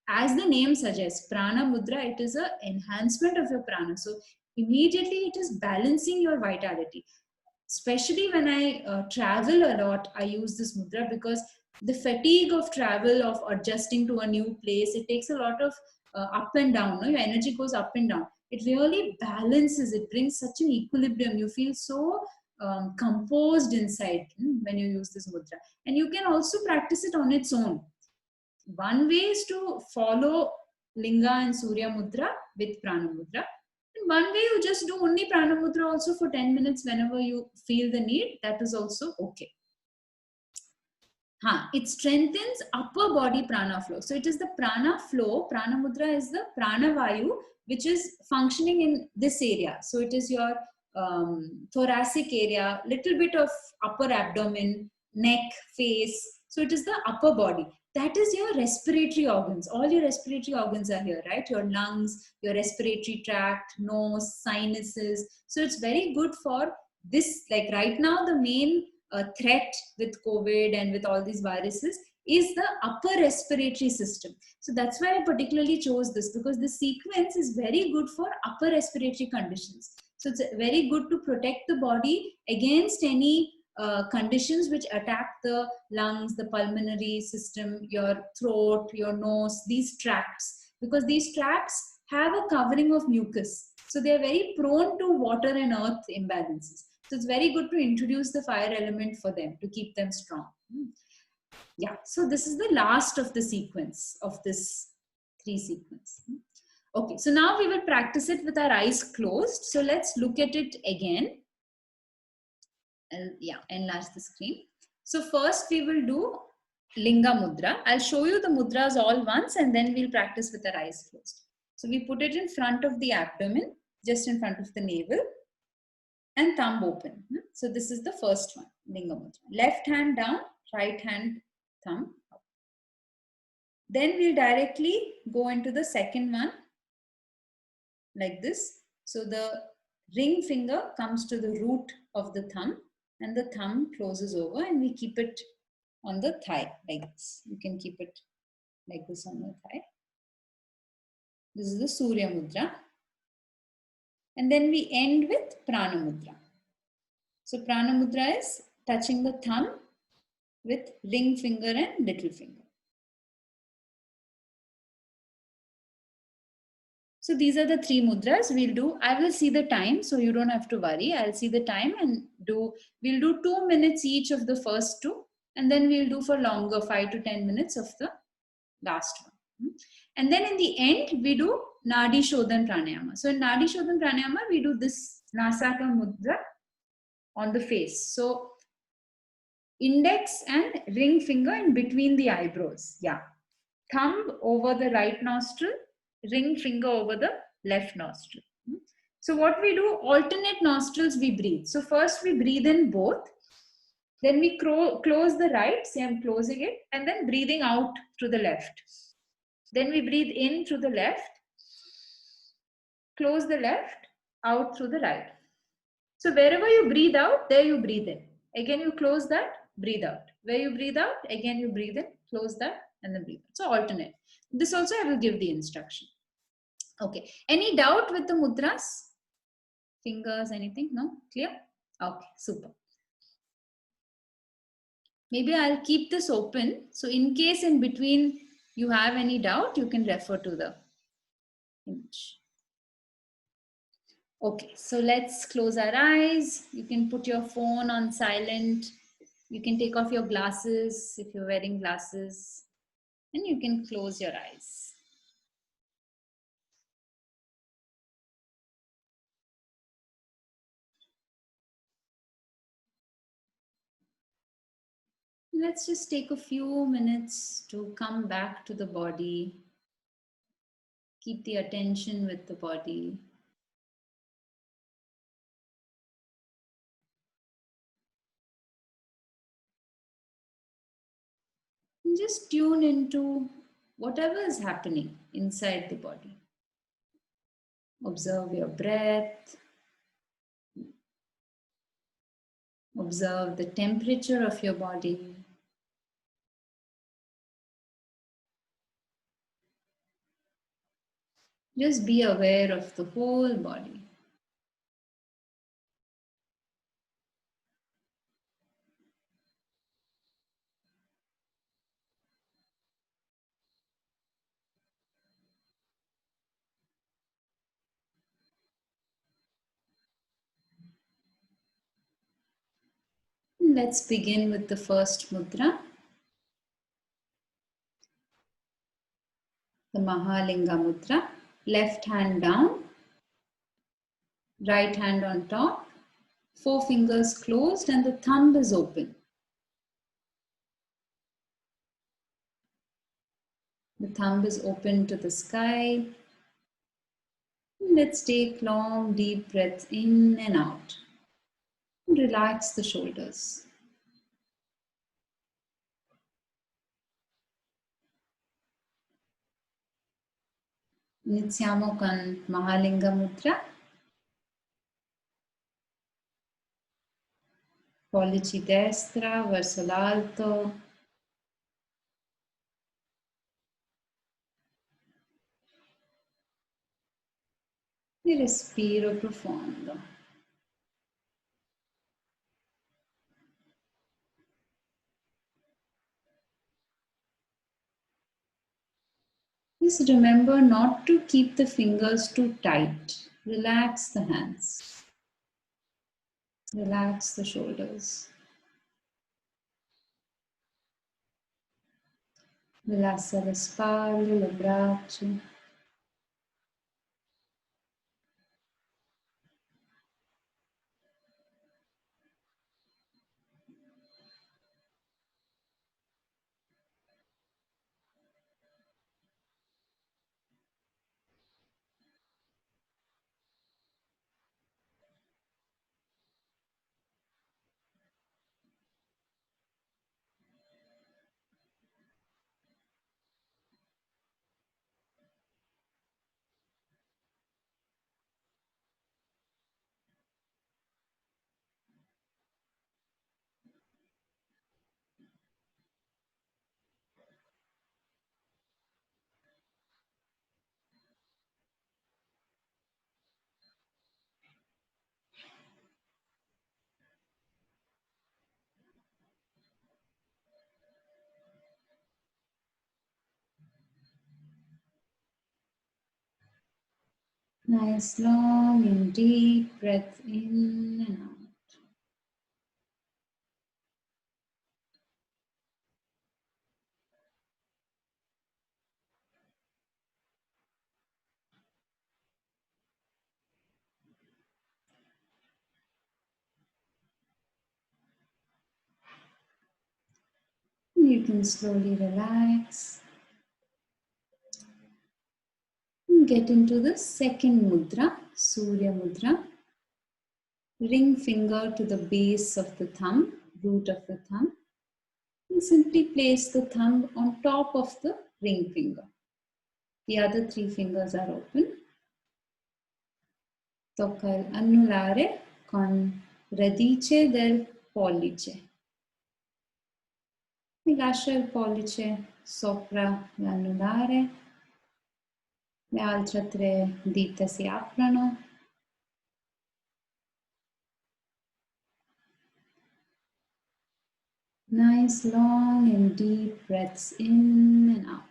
as the name suggests, prana mudra, it is an enhancement of your prana. So immediately it is balancing your vitality. Especially when I travel a lot, I use this mudra because the fatigue of travel, of adjusting to a new place, it takes a lot of up and down. No? Your energy goes up and down. It really balances, it brings such an equilibrium. You feel so composed inside when you use this mudra. And you can also practice it on its own. One way is to follow Linga and Surya mudra with prana mudra. And one way you just do only prana mudra also for 10 minutes whenever you feel the need. That is also okay. It strengthens upper body prana flow. So it is the prana flow. Prana mudra is the prana vayu which is functioning in this area. So it is your thoracic area, little bit of upper abdomen, neck, face. So it is the upper body. That is your respiratory organs. All your respiratory organs are here, right? Your lungs, your respiratory tract, nose, sinuses. So it's very good for this. Like right now, the main threat with COVID and with all these viruses is the upper respiratory system. So that's why I particularly chose this, because the sequence is very good for upper respiratory conditions. So it's very good to protect the body against any conditions which attack the lungs, the pulmonary system, your throat, your nose, these tracts, because these tracts have a covering of mucus. So they are very prone to water and earth imbalances. So it's very good to introduce the fire element for them to keep them strong. Yeah, so this is the last of the sequence of this 3 sequence. Okay, so now we will practice it with our eyes closed. So let's look at it again. And yeah, enlarge the screen. So first we will do Linga Mudra. I'll show you the mudras all once and then we'll practice with our eyes closed. So we put it in front of the abdomen, just in front of the navel, and thumb open. So this is the first one, Linga Mudra. Left hand down, right hand thumb up. Then we'll directly go into the second one, like this. So the ring finger comes to the root of the thumb and the thumb closes over and we keep it on the thigh like this. You can keep it like this on the thigh. This is the Surya Mudra. And then we end with Prana Mudra. So Prana Mudra is touching the thumb with ring finger and little finger. So these are the 3 mudras we'll do. I will see the time, so you don't have to worry. I'll see the time and we'll do 2 minutes each of the first 2. And then we'll do for longer, 5 to 10 minutes of the last one. And then in the end, we do Nadi Shodhan Pranayama. So in Nadi Shodhan Pranayama, we do this Nasaka Mudra on the face. So index and ring finger in between the eyebrows. Yeah. Thumb over the right nostril, ring finger over the left nostril. So what we do, alternate nostrils we breathe. So first we breathe in both. Then we close the right, say I'm closing it, and then breathing out through the left. Then we breathe in through the left, close the left, out through the right. So wherever you breathe out, there you breathe in. Again you close that, breathe out. Where you breathe out, again you breathe in, close that, and then breathe out. So alternate. This also I will give the instruction. Okay. Any doubt with the mudras? Fingers, anything? No? Clear? Okay, super. Maybe I'll keep this open. So in case in between you have any doubt, you can refer to the image. Okay, so let's close our eyes. You can put your phone on silent. You can take off your glasses if you're wearing glasses. And you can close your eyes. Let's just take a few minutes to come back to the body. Keep the attention with the body. And just tune into whatever is happening inside the body. Observe your breath. Observe the temperature of your body. Just be aware of the whole body. Let's begin with the first mudra, the Mahalinga mudra. Left hand down, right hand on top, 4 fingers closed and the thumb is open. The thumb is open to the sky. Let's take long, deep breaths in and out. Relax the shoulders. Iniziamo con Mahalinga mudra. Pollici destra verso l'alto. E respiro profondo. Just remember not to keep the fingers too tight. Relax the hands. Relax the shoulders. Rilassa le spalle, le braccia. Nice long and deep breath in and out. You can slowly relax. And get into the second mudra, Surya mudra. Ring finger to the base of the thumb, root of the thumb. And simply place the thumb on top of the ring finger. The other 3 fingers are open. Tocca l'anulare con radice del pollice. E lascia il pollice sopra l'anulare. Le altre 3 dita si aprono. Nice long and deep breaths in and out.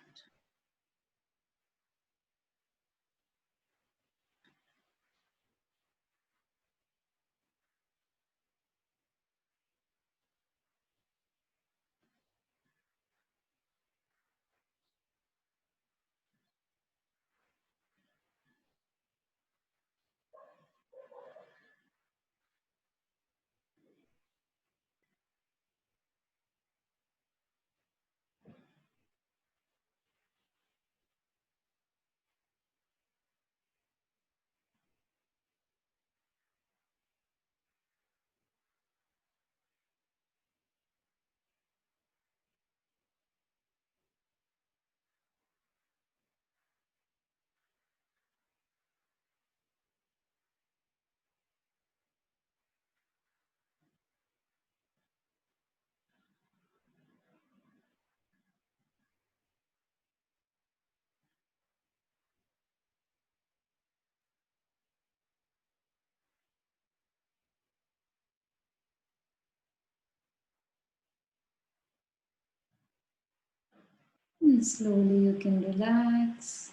And slowly you can relax.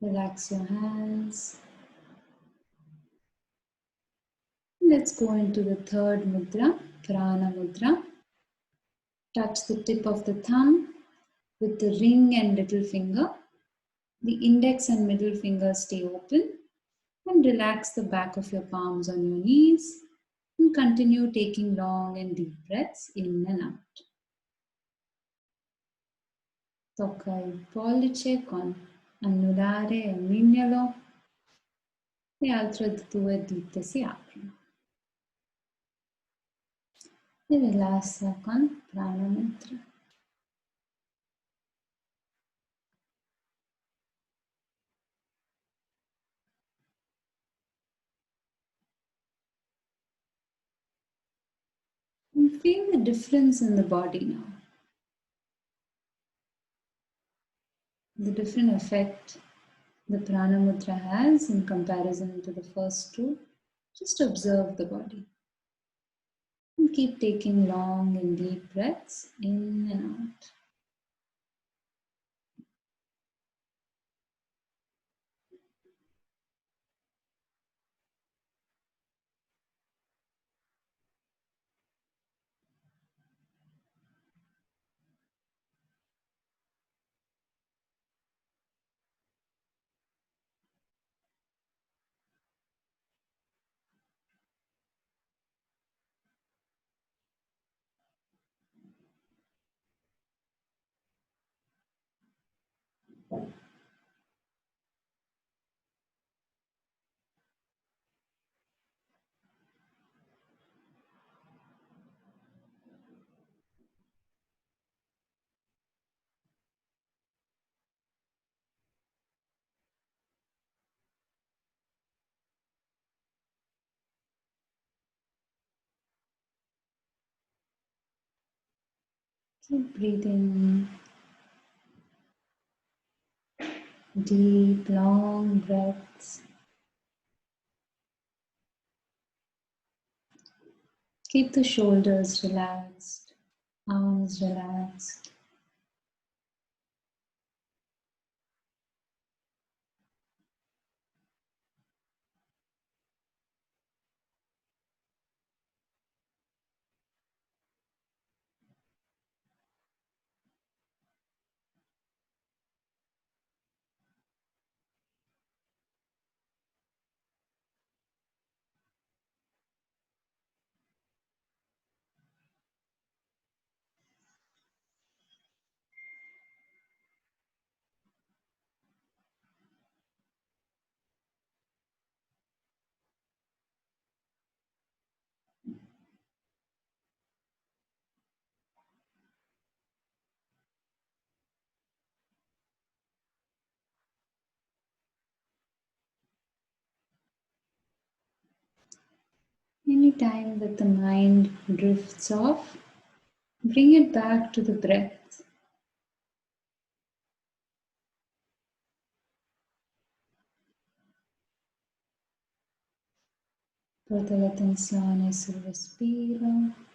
Relax your hands. Let's go into the third mudra, Prana Mudra. Touch the tip of the thumb with the ring and little finger. The index and middle fingers stay open, and relax the back of your palms on your knees, and continue taking long and deep breaths in and out. Tocca il pollice con anulare e mignolo, le altre due dita si aprono. E rilassa con Prana Mudra. And feel the difference in the body now. The different effect the Prana Mudra has in comparison to the first two. Just observe the body. And keep taking long and deep breaths in and out. Keep breathing. Deep, long breaths. Keep the shoulders relaxed, arms relaxed. Anytime that the mind drifts off, bring it back to the breath. Porta l'attenzione sul respiro.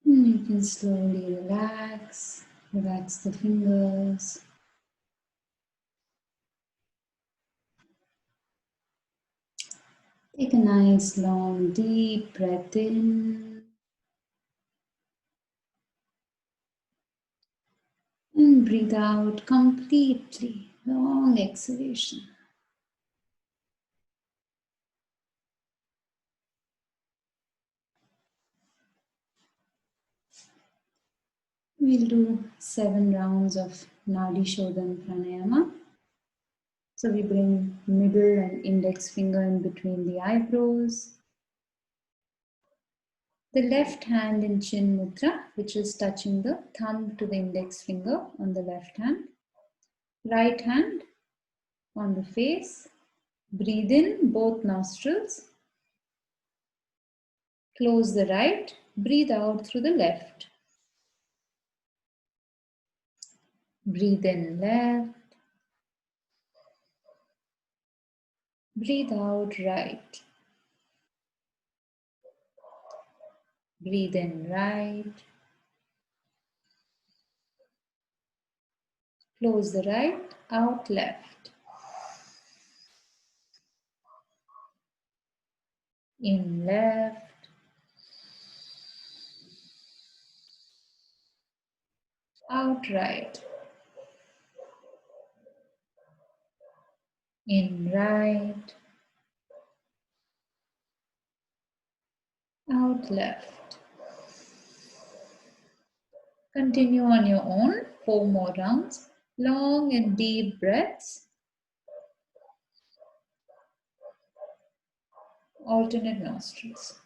And you can slowly relax. Relax the fingers. Take a nice long deep breath in And breathe out completely. Long exhalation. We'll do 7 rounds of Nadi Shodhan Pranayama. So we bring middle and index finger in between the eyebrows. The left hand in Chin Mudra, which is touching the thumb to the index finger on the left hand. Right hand on the face. Breathe in both nostrils. Close the right. Breathe out through the left. Breathe in left. Breathe out right. Breathe in right. Close the right. Out left. In left. Out right. In right. Out left. Continue on your own. 4 more rounds. Long and deep breaths. Alternate nostrils.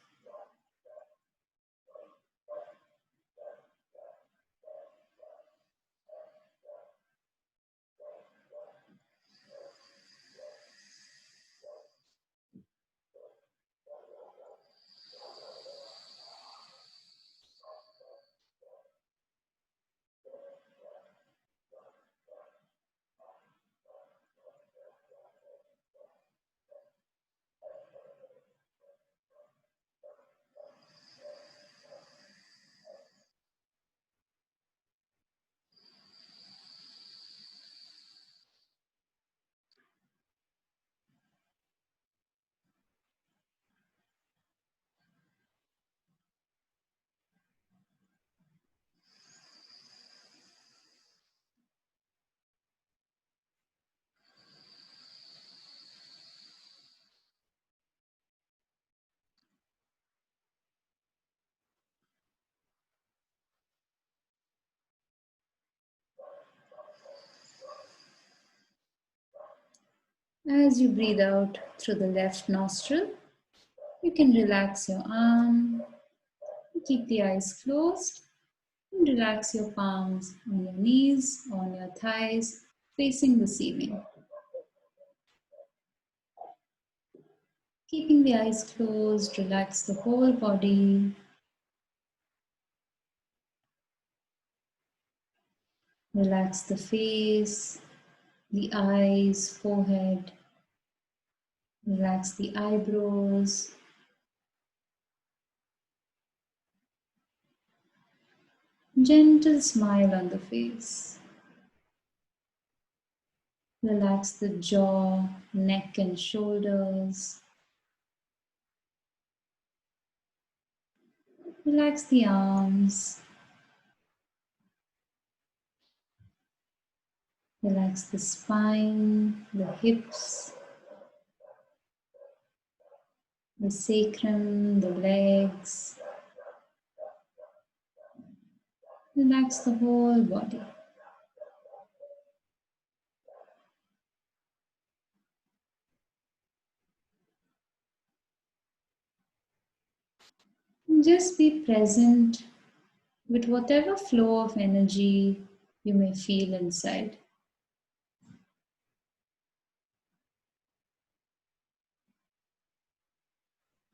As you breathe out through the left nostril, you can relax your arm, keep the eyes closed, and relax your palms on your knees, on your thighs, facing the ceiling. Keeping the eyes closed, relax the whole body. Relax the face, the eyes, forehead. Relax the eyebrows. Gentle smile on the face. Relax the jaw, neck and shoulders. Relax the arms. Relax the spine, the hips, the sacrum, the legs. Relax the whole body. And just be present with whatever flow of energy you may feel inside.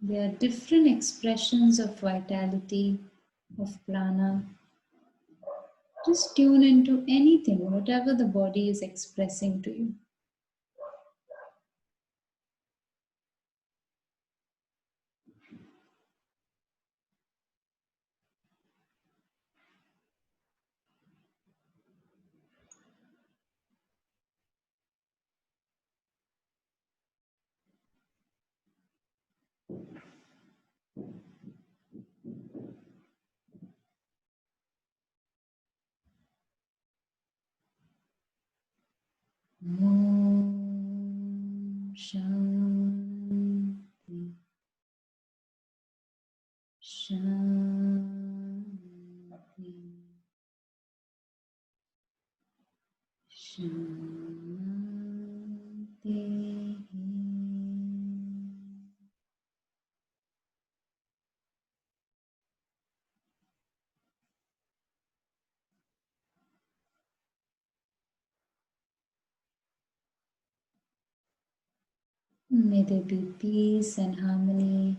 There are different expressions of vitality, of prana. Just tune into anything, whatever the body is expressing to you. Om Shanti. Shanti. Shanti. May there be peace and harmony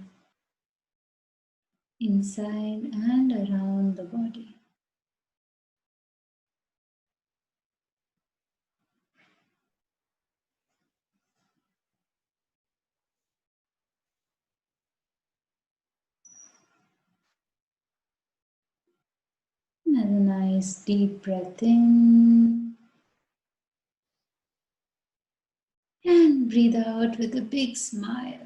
inside and around the body. Have a nice deep breath in and breathe out with a big smile.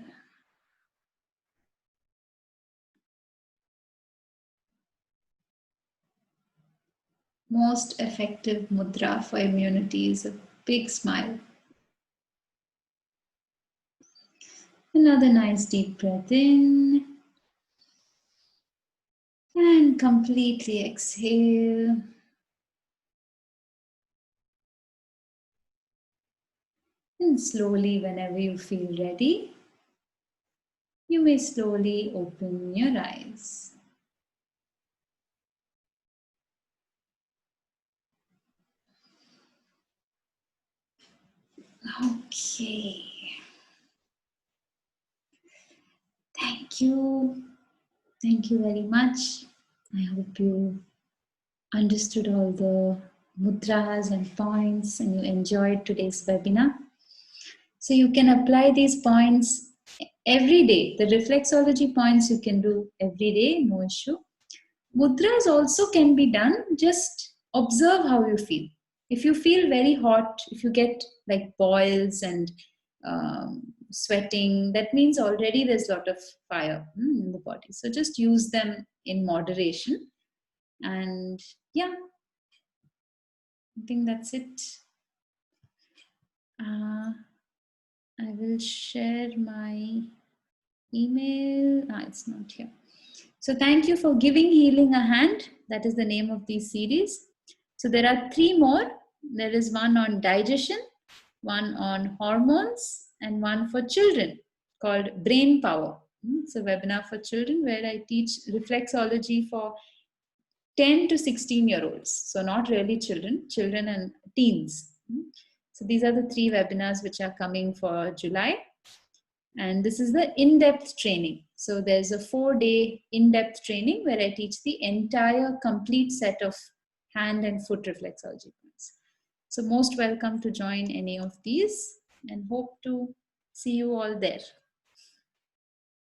Most effective mudra for immunity is a big smile. Another nice deep breath in and completely exhale. And slowly, whenever you feel ready, you may slowly open your eyes. Okay. Thank you. Thank you very much. I hope you understood all the mudras and points and you enjoyed today's webinar. So you can apply these points every day. The reflexology points you can do every day, no issue. Mudras also can be done, just observe how you feel. If you feel very hot, if you get like boils and sweating, that means already there's a lot of fire in the body. So just use them in moderation. And yeah, I think that's it. I will share my email. It's not here. So thank you for giving healing a hand. That is the name of these series. So there are 3 more. There is one on digestion, one on hormones, and one for children called Brain Power. It's a webinar for children where I teach reflexology for 10 to 16-year-olds. So not really children, children and teens. So these are the 3 webinars which are coming for July. And this is the in-depth training. So there's a 4-day in-depth training where I teach the entire complete set of hand and foot reflexology points. So most welcome to join any of these and hope to see you all there.